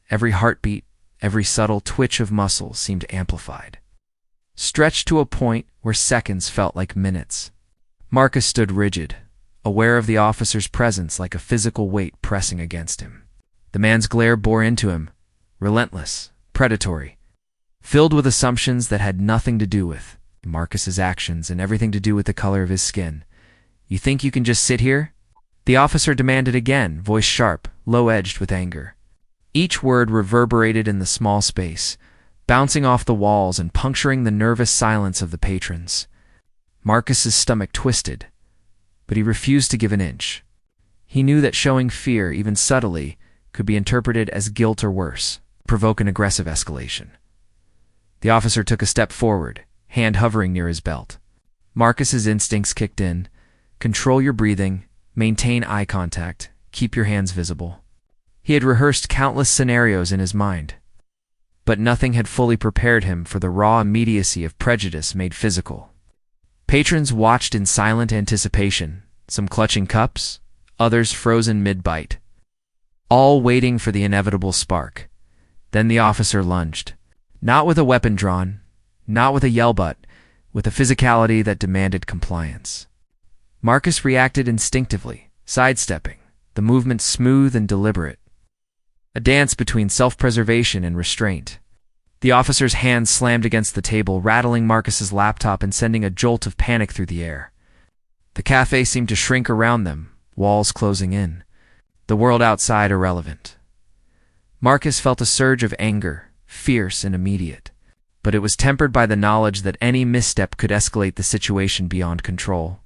every heartbeat, every subtle twitch of muscle seemed amplified, stretched to a point where seconds felt like minutes. Marcus stood rigid, aware of the officer's presence like a physical weight pressing against him. The man's glare bore into him, relentless, predatory, filled with assumptions that had nothing to do with Marcus's actions and everything to do with the color of his skin. "You think you can just sit here?" The officer demanded again, voice sharp, low-edged with anger. Each word reverberated in the small space, bouncing off the walls and puncturing the nervous silence of the patrons. Marcus's stomach twisted, but he refused to give an inch. He knew that showing fear, even subtly, could be interpreted as guilt or worse, provoke an aggressive escalation. The officer took a step forward, hand hovering near his belt. Marcus's instincts kicked in. Control your breathing, maintain eye contact, Keep your hands visible. He had rehearsed countless scenarios in his mind, but nothing had fully prepared him for the raw immediacy of prejudice made physical. Patrons watched in silent anticipation, some clutching cups, others frozen mid-bite, all waiting for the inevitable spark. Then the officer lunged, not with a weapon drawn, not with a yell, but with a physicality that demanded compliance. Marcus reacted instinctively, sidestepping, the movement smooth and deliberate, a dance between self-preservation and restraint. The officer's hand slammed against the table, rattling Marcus's laptop and sending a jolt of panic through the air. The cafe seemed to shrink around them, walls closing in, the world outside irrelevant. Marcus felt a surge of anger, fierce and immediate, but it was tempered by the knowledge that any misstep could escalate the situation beyond control.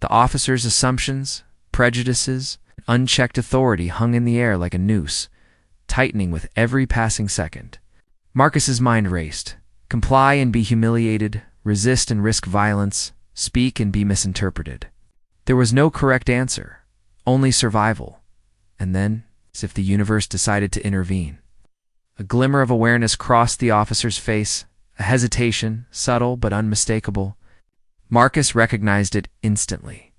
The officer's assumptions, prejudices, unchecked authority hung in the air like a noose, tightening with every passing second. Marcus's mind raced. Comply and be humiliated, resist and risk violence, speak and be misinterpreted. There was no correct answer, only survival. And then, as if the universe decided to intervene, a glimmer of awareness crossed the officer's face, a hesitation, subtle but unmistakable. Marcus recognized it instantly.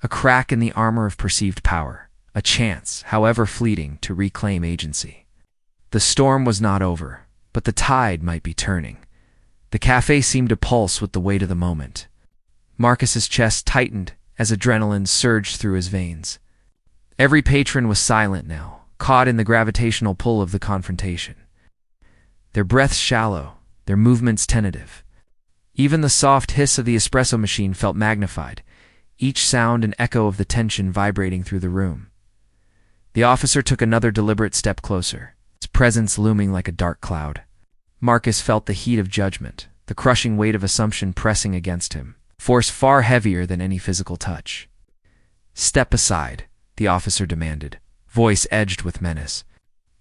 A crack in the armor of perceived power, a chance, however fleeting, to reclaim agency. The storm was not over, but the tide might be turning. The cafe seemed to pulse with the weight of the moment. Marcus's chest tightened as adrenaline surged through his veins. Every patron was silent now, caught in the gravitational pull of the confrontation. Their breaths shallow, their movements tentative. Even the soft hiss of the espresso machine felt magnified, each sound an echo of the tension vibrating through the room. The officer took another deliberate step closer, his presence looming like a dark cloud. Marcus felt the heat of judgment, the crushing weight of assumption pressing against him, force far heavier than any physical touch. "Step aside," the officer demanded, voice edged with menace.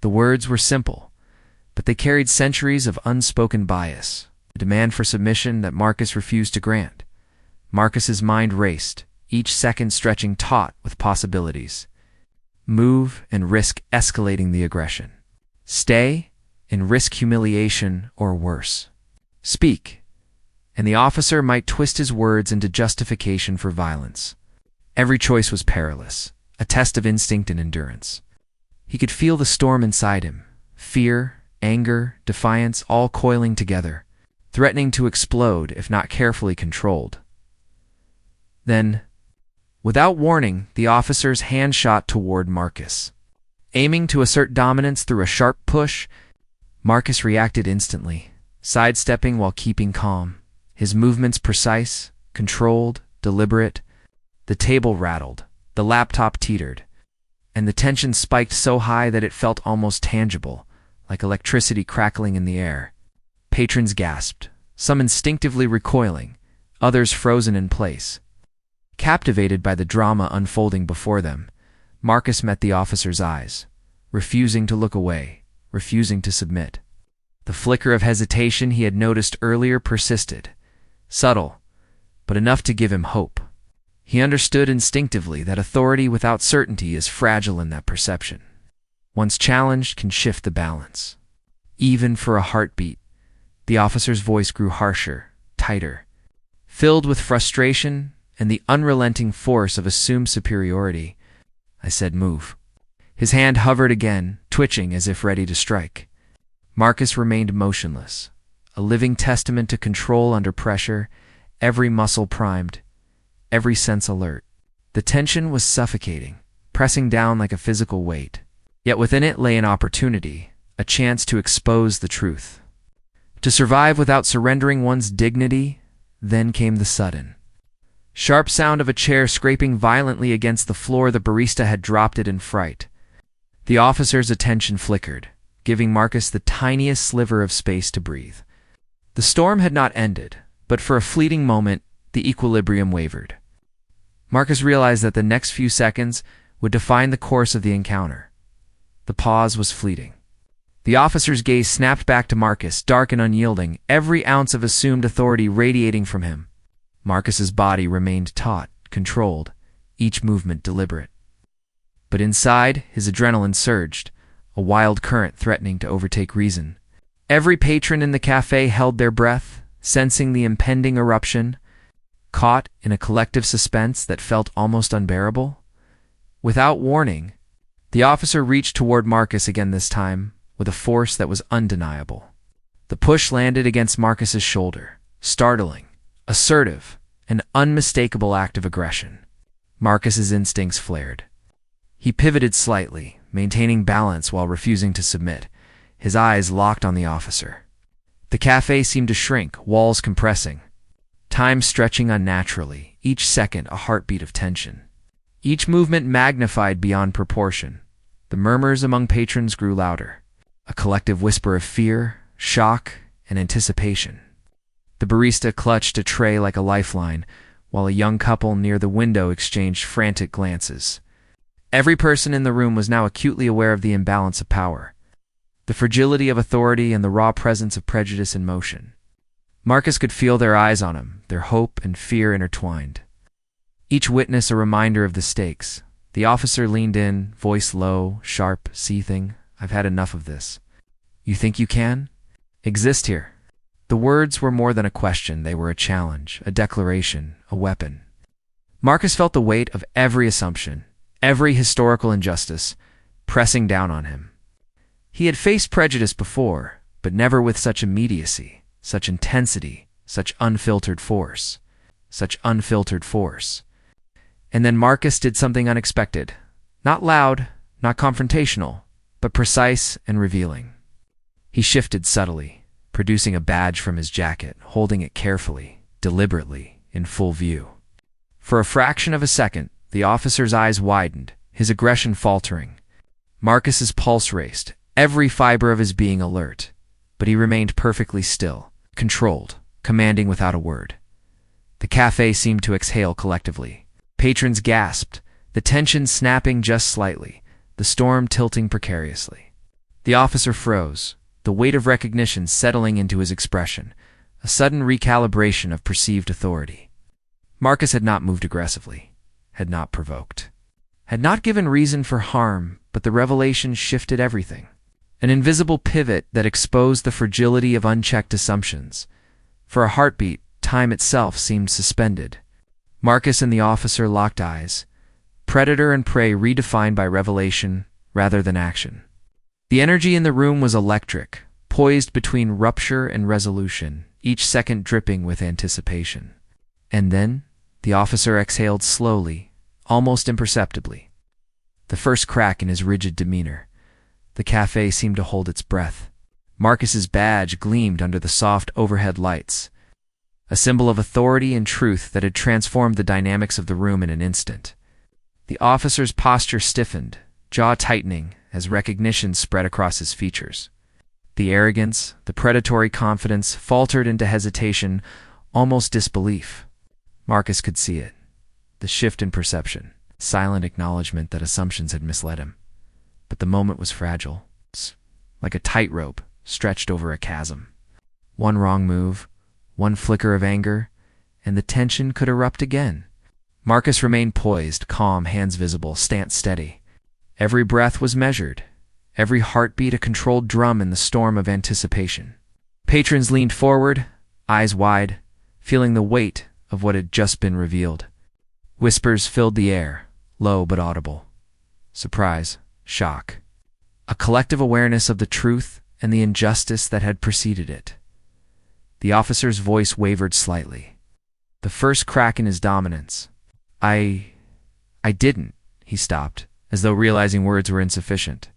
The words were simple, but they carried centuries of unspoken bias, a demand for submission that Marcus refused to grant. Marcus's mind raced, each second stretching taut with possibilities. Move and risk escalating the aggression. Stay and risk humiliation or worse. Speak, and the officer might twist his words into justification for violence. Every choice was perilous, a test of instinct and endurance. He could feel the storm inside him, fear, anger, defiance, all coiling together, threatening to explode if not carefully controlled. Then, without warning, the officer's hand shot toward Marcus. Aiming to assert dominance through a sharp push, Marcus reacted instantly, sidestepping while keeping calm, his movements precise, controlled, deliberate. The table rattled, the laptop teetered, and the tension spiked so high that it felt almost tangible, like electricity crackling in the air. Patrons gasped, some instinctively recoiling, others frozen in place. Captivated by the drama unfolding before them, Marcus met the officer's eyes, refusing to look away, refusing to submit. The flicker of hesitation he had noticed earlier persisted, subtle, but enough to give him hope. He understood instinctively that authority without certainty is fragile in that perception. Once challenged, can shift the balance. Even for a heartbeat, the officer's voice grew harsher, tighter, filled with frustration and the unrelenting force of assumed superiority. I said, "Move." His hand hovered again, twitching as if ready to strike. Marcus remained motionless, a living testament to control under pressure, every muscle primed, every sense alert. The tension was suffocating, pressing down like a physical weight. Yet within it lay an opportunity, a chance to expose the truth. To survive without surrendering one's dignity. Then came the sudden, sharp sound of a chair scraping violently against the floor. The barista had dropped it in fright. The officer's attention flickered, giving Marcus the tiniest sliver of space to breathe. The storm had not ended, but for a fleeting moment, the equilibrium wavered. Marcus realized that the next few seconds would define the course of the encounter. The pause was fleeting. The officer's gaze snapped back to Marcus, dark and unyielding, every ounce of assumed authority radiating from him. Marcus's body remained taut, controlled, each movement deliberate. But inside, his adrenaline surged, a wild current threatening to overtake reason. Every patron in the café held their breath, sensing the impending eruption, caught in a collective suspense that felt almost unbearable. Without warning, the officer reached toward Marcus again, this time with a force that was undeniable. The push landed against Marcus's shoulder, startling, assertive, an unmistakable act of aggression. Marcus's instincts flared. He pivoted slightly, maintaining balance while refusing to submit, his eyes locked on the officer. The café seemed to shrink, walls compressing, time stretching unnaturally, each second a heartbeat of tension. Each movement magnified beyond proportion. The murmurs among patrons grew louder, a collective whisper of fear, shock, and anticipation. The barista clutched a tray like a lifeline, while a young couple near the window exchanged frantic glances. Every person in the room was now acutely aware of the imbalance of power, the fragility of authority, and the raw presence of prejudice in motion. Marcus could feel their eyes on him, their hope and fear intertwined. Each witness a reminder of the stakes. The officer leaned in, voice low, sharp, seething. "I've had enough of this. You think you can exist here?" The words were more than a question. They were a challenge, a declaration, a weapon. Marcus felt the weight of every assumption, every historical injustice, pressing down on him. He had faced prejudice before, but never with such immediacy, such intensity, such unfiltered force. And then Marcus did something unexpected. Not loud, not confrontational, but precise and revealing. He shifted subtly, producing a badge from his jacket, holding it carefully, deliberately, in full view. For a fraction of a second, the officer's eyes widened, his aggression faltering. Marcus's pulse raced, every fiber of his being alert, but he remained perfectly still, controlled, commanding without a word. The café seemed to exhale collectively. Patrons gasped, the tension snapping just slightly, the storm tilting precariously. The officer froze, the weight of recognition settling into his expression, a sudden recalibration of perceived authority. Marcus had not moved aggressively, had not provoked, had not given reason for harm, but the revelation shifted everything. An invisible pivot that exposed the fragility of unchecked assumptions. For a heartbeat, time itself seemed suspended. Marcus and the officer locked eyes, predator and prey redefined by revelation rather than action. The energy in the room was electric, poised between rupture and resolution, each second dripping with anticipation. And then, the officer exhaled slowly, almost imperceptibly. The first crack in his rigid demeanor. The café seemed to hold its breath. Marcus's badge gleamed under the soft overhead lights, a symbol of authority and truth that had transformed the dynamics of the room in an instant. The officer's posture stiffened, jaw tightening, as recognition spread across his features. The arrogance, the predatory confidence faltered into hesitation, almost disbelief. Marcus could see it. The shift in perception, silent acknowledgement that assumptions had misled him. But the moment was fragile, like a tightrope stretched over a chasm. One wrong move, one flicker of anger, and the tension could erupt again. Marcus remained poised, calm, hands visible, stance steady. Every breath was measured, every heartbeat a controlled drum in the storm of anticipation. Patrons leaned forward, eyes wide, feeling the weight of what had just been revealed. Whispers filled the air, low but audible. Surprise, shock. A collective awareness of the truth and the injustice that had preceded it. The officer's voice wavered slightly. The first crack in his dominance. I didn't, he stopped, as though realizing words were insufficient.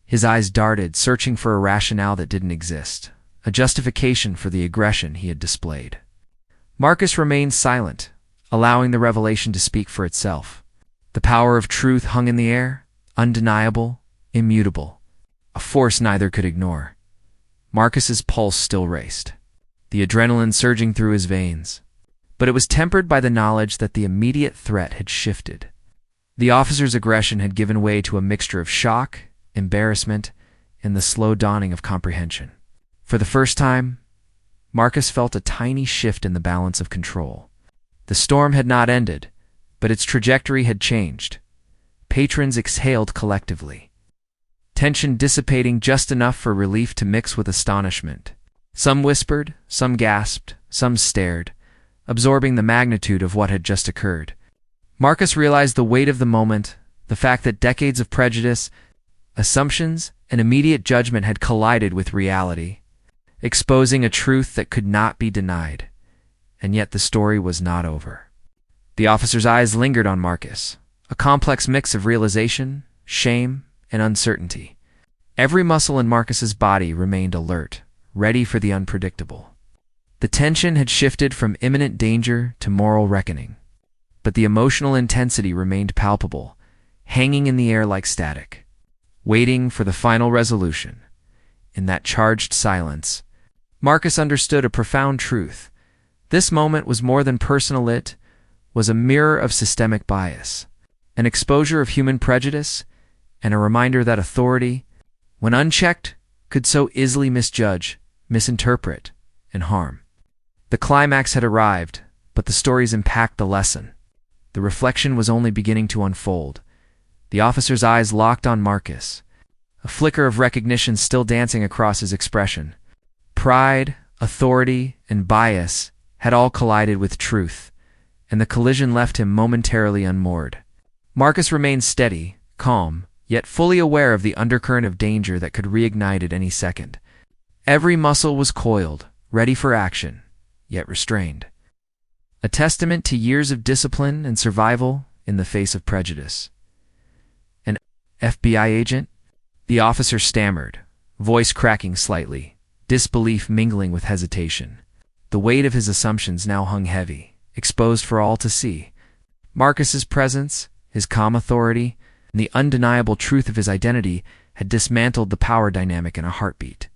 His eyes darted, searching for a rationale that didn't exist, a justification for the aggression he had displayed. Marcus remained silent, allowing the revelation to speak for itself. The power of truth hung in the air, undeniable, immutable, a force neither could ignore. Marcus's pulse still raced, the adrenaline surging through his veins, but it was tempered by the knowledge that the immediate threat had shifted. The officer's aggression had given way to a mixture of shock, embarrassment, and the slow dawning of comprehension. For the first time, Marcus felt a tiny shift in the balance of control. The storm had not ended, but its trajectory had changed. Patrons exhaled collectively, tension dissipating just enough for relief to mix with astonishment. Some whispered, some gasped, some stared, absorbing the magnitude of what had just occurred. Marcus realized the weight of the moment, the fact that decades of prejudice, assumptions, and immediate judgment had collided with reality, exposing a truth that could not be denied. And yet the story was not over. The officer's eyes lingered on Marcus, a complex mix of realization, shame, and uncertainty. Every muscle in Marcus's body remained alert, ready for the unpredictable. The tension had shifted from imminent danger to moral reckoning, but the emotional intensity remained palpable, hanging in the air like static, waiting for the final resolution. In that charged silence, Marcus understood a profound truth. This moment was more than personal, it was a mirror of systemic bias, an exposure of human prejudice, and a reminder that authority, when unchecked, could so easily misjudge, misinterpret, and harm. The climax had arrived, but the story's impact the lesson. The reflection was only beginning to unfold. The officer's eyes locked on Marcus, a flicker of recognition still dancing across his expression. Pride, authority, and bias had all collided with truth, and the collision left him momentarily unmoored. Marcus remained steady, calm, yet fully aware of the undercurrent of danger that could reignite at any second. Every muscle was coiled, ready for action, yet restrained. A testament to years of discipline and survival in the face of prejudice. An FBI agent? The officer stammered, voice cracking slightly, disbelief mingling with hesitation. The weight of his assumptions now hung heavy, exposed for all to see. Marcus's presence, his calm authority, and the undeniable truth of his identity had dismantled the power dynamic in a heartbeat.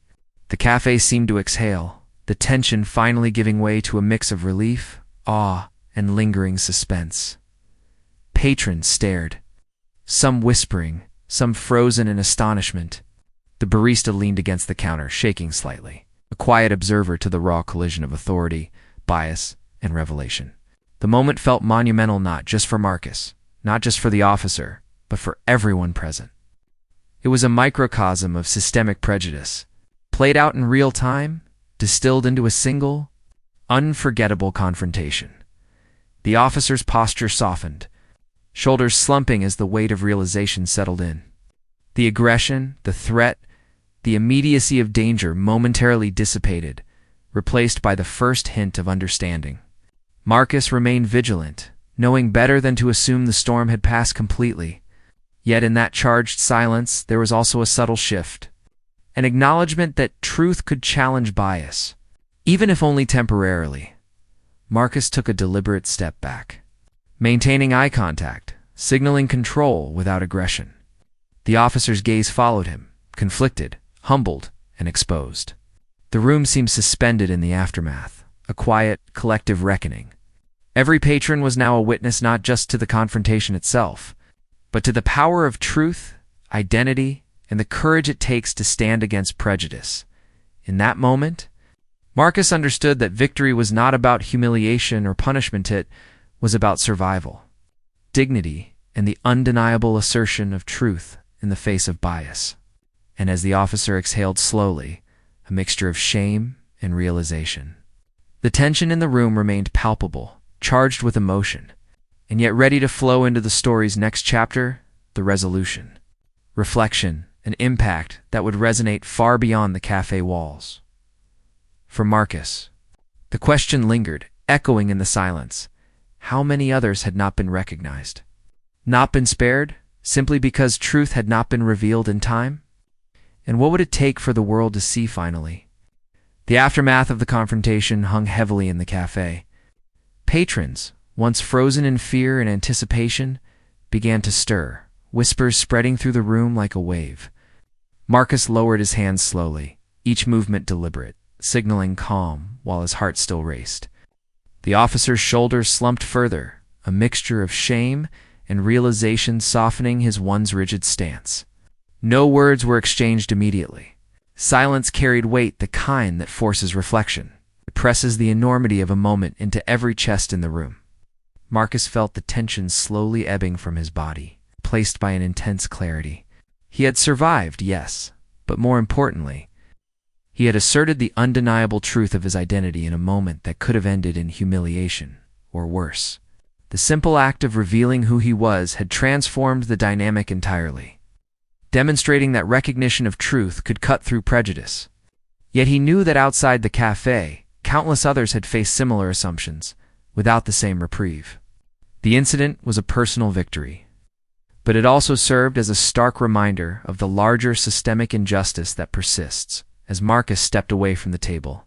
The café seemed to exhale, the tension finally giving way to a mix of relief, awe, and lingering suspense. Patrons stared, some whispering, some frozen in astonishment. The barista leaned against the counter, shaking slightly, a quiet observer to the raw collision of authority, bias, and revelation. The moment felt monumental not just for Marcus, not just for the officer, but for everyone present. It was a microcosm of systemic prejudice, played out in real time, distilled into a single, unforgettable confrontation. The officer's posture softened, shoulders slumping as the weight of realization settled in. The aggression, the threat, the immediacy of danger momentarily dissipated, replaced by the first hint of understanding. Marcus remained vigilant, knowing better than to assume the storm had passed completely. Yet in that charged silence there was also a subtle shift, an acknowledgement that truth could challenge bias, even if only temporarily. Marcus took a deliberate step back, maintaining eye contact, signaling control without aggression. The officer's gaze followed him, conflicted, humbled, and exposed. The room seemed suspended in the aftermath, a quiet, collective reckoning. Every patron was now a witness not just to the confrontation itself, but to the power of truth, identity, and the courage it takes to stand against prejudice. In that moment, Marcus understood that victory was not about humiliation or punishment, it was about survival, dignity, and the undeniable assertion of truth in the face of bias. And as the officer exhaled slowly, a mixture of shame and realization, the tension in the room remained palpable, charged with emotion, and yet ready to flow into the story's next chapter, the resolution, reflection, and impact that would resonate far beyond the cafe walls. For Marcus, the question lingered, echoing in the silence. How many others had not been recognized? Not been spared, simply because truth had not been revealed in time? And what would it take for the world to see finally? The aftermath of the confrontation hung heavily in the cafe. Patrons, once frozen in fear and anticipation, began to stir, whispers spreading through the room like a wave. Marcus lowered his hands slowly, each movement deliberate, signaling calm while his heart still raced. The officer's shoulders slumped further, a mixture of shame and realization softening his once rigid stance. No words were exchanged immediately. Silence carried weight, the kind that forces reflection. It presses the enormity of a moment into every chest in the room. Marcus felt the tension slowly ebbing from his body, replaced by an intense clarity. He had survived, yes, but more importantly, he had asserted the undeniable truth of his identity in a moment that could have ended in humiliation, or worse. The simple act of revealing who he was had transformed the dynamic entirely, demonstrating that recognition of truth could cut through prejudice. Yet he knew that outside the café, countless others had faced similar assumptions, without the same reprieve. The incident was a personal victory, but it also served as a stark reminder of the larger systemic injustice that persists. As Marcus stepped away from the table,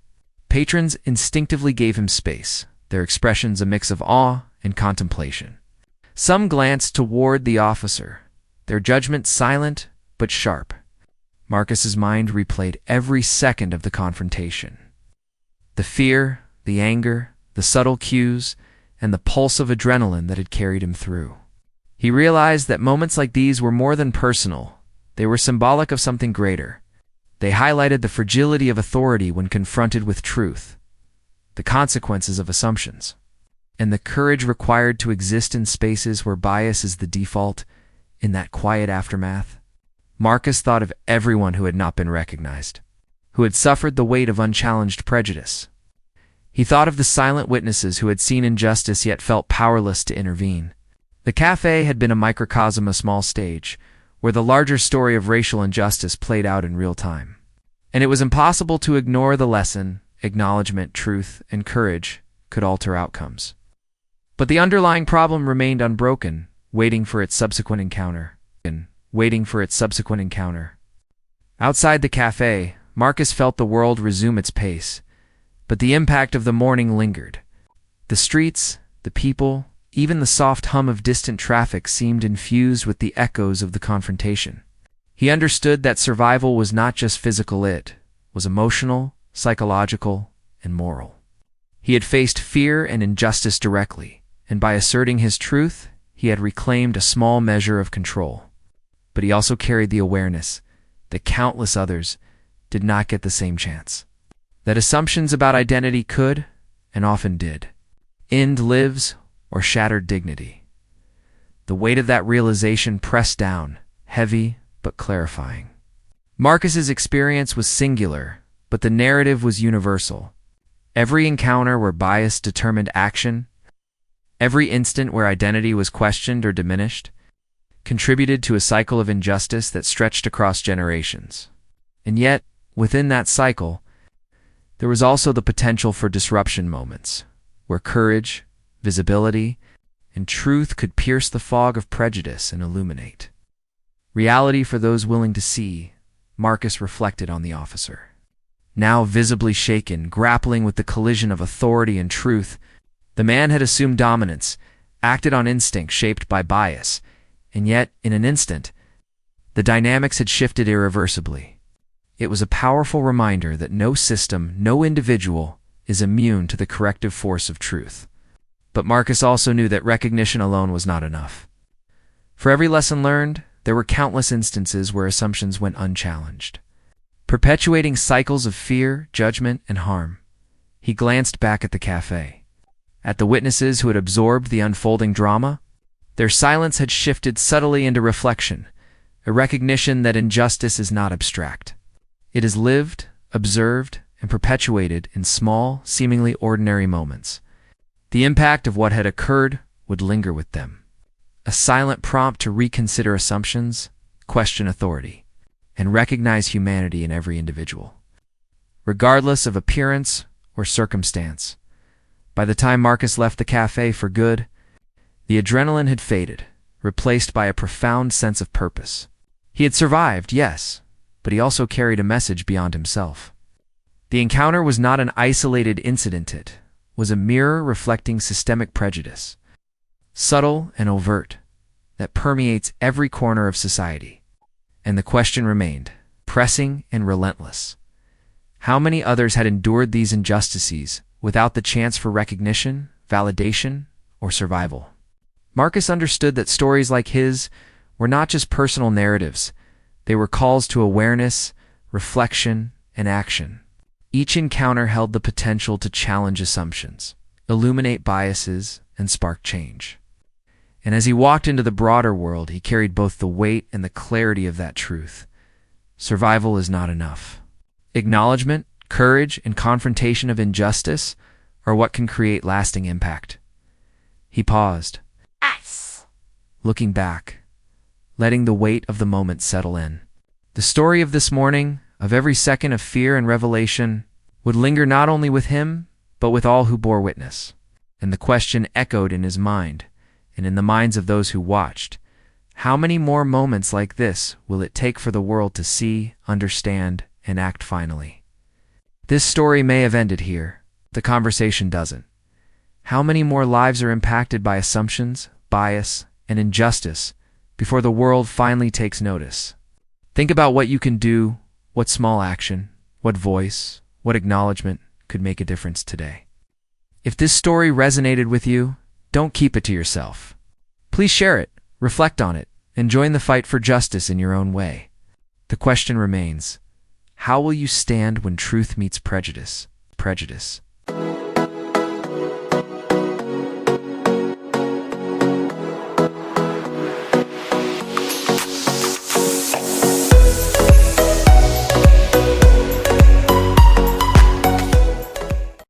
patrons instinctively gave him space, their expressions a mix of awe and contemplation. Some glanced toward the officer, their judgment silent but sharp. Marcus's mind replayed every second of the confrontation. The fear, the anger, the subtle cues, and the pulse of adrenaline that had carried him through. He realized that moments like these were more than personal. They were symbolic of something greater. They highlighted the fragility of authority when confronted with truth, the consequences of assumptions, and the courage required to exist in spaces where bias is the default. In that quiet aftermath, Marcus thought of everyone who had not been recognized, who had suffered the weight of unchallenged prejudice. He thought of the silent witnesses who had seen injustice yet felt powerless to intervene. The café had been a microcosm, a small stage, where the larger story of racial injustice played out in real time. And it was impossible to ignore the lesson. Acknowledgement, truth, and courage could alter outcomes. But the underlying problem remained unbroken, waiting for its subsequent encounter. Outside the café, Marcus felt the world resume its pace, but the impact of the morning lingered. The streets, the people, even the soft hum of distant traffic seemed infused with the echoes of the confrontation. He understood that survival was not just physical, it was emotional, psychological, and moral. He had faced fear and injustice directly, and by asserting his truth, he had reclaimed a small measure of control. But he also carried the awareness that countless others did not get the same chance. That assumptions about identity could, and often did, end lives or shattered dignity. The weight of that realization pressed down, heavy but clarifying. Marcus's experience was singular, but the narrative was universal. Every encounter where bias determined action, every instant where identity was questioned or diminished, contributed to a cycle of injustice that stretched across generations. And yet, within that cycle, there was also the potential for disruption moments, where courage, visibility, and truth could pierce the fog of prejudice and illuminate reality for those willing to see. Marcus reflected on the officer. Now visibly shaken, grappling with the collision of authority and truth, the man had assumed dominance, acted on instinct shaped by bias, and yet, in an instant, the dynamics had shifted irreversibly. It was a powerful reminder that no system, no individual, is immune to the corrective force of truth. But Marcus also knew that recognition alone was not enough. For every lesson learned, there were countless instances where assumptions went unchallenged, perpetuating cycles of fear, judgment, and harm. He glanced back at the café, at the witnesses who had absorbed the unfolding drama. Their silence had shifted subtly into reflection, a recognition that injustice is not abstract. It is lived, observed, and perpetuated in small, seemingly ordinary moments. The impact of what had occurred would linger with them, a silent prompt to reconsider assumptions, question authority, and recognize humanity in every individual, regardless of appearance or circumstance. By the time Marcus left the café for good, the adrenaline had faded, replaced by a profound sense of purpose. He had survived, yes, but he also carried a message beyond himself. The encounter was not an isolated incident, it was a mirror reflecting systemic prejudice, subtle and overt, that permeates every corner of society. And the question remained, pressing and relentless. How many others had endured these injustices without the chance for recognition, validation, or survival? Marcus understood that stories like his were not just personal narratives. They were calls to awareness, reflection, and action. Each encounter held the potential to challenge assumptions, illuminate biases, and spark change. And as he walked into the broader world, he carried both the weight and the clarity of that truth. Survival is not enough. Acknowledgement, courage, and confrontation of injustice are what can create lasting impact. He paused, looking back, letting the weight of the moment settle in. The story of this morning, of every second of fear and revelation, would linger not only with him, but with all who bore witness. And the question echoed in his mind, and in the minds of those who watched: how many more moments like this will it take for the world to see, understand, and act finally? This story may have ended here. The conversation doesn't. How many more lives are impacted by assumptions, bias, and injustice before the world finally takes notice? Think about what you can do, what small action, what voice, what acknowledgement could make a difference today. If this story resonated with you, don't keep it to yourself. Please share it, reflect on it, and join the fight for justice in your own way. The question remains: how will you stand when truth meets prejudice?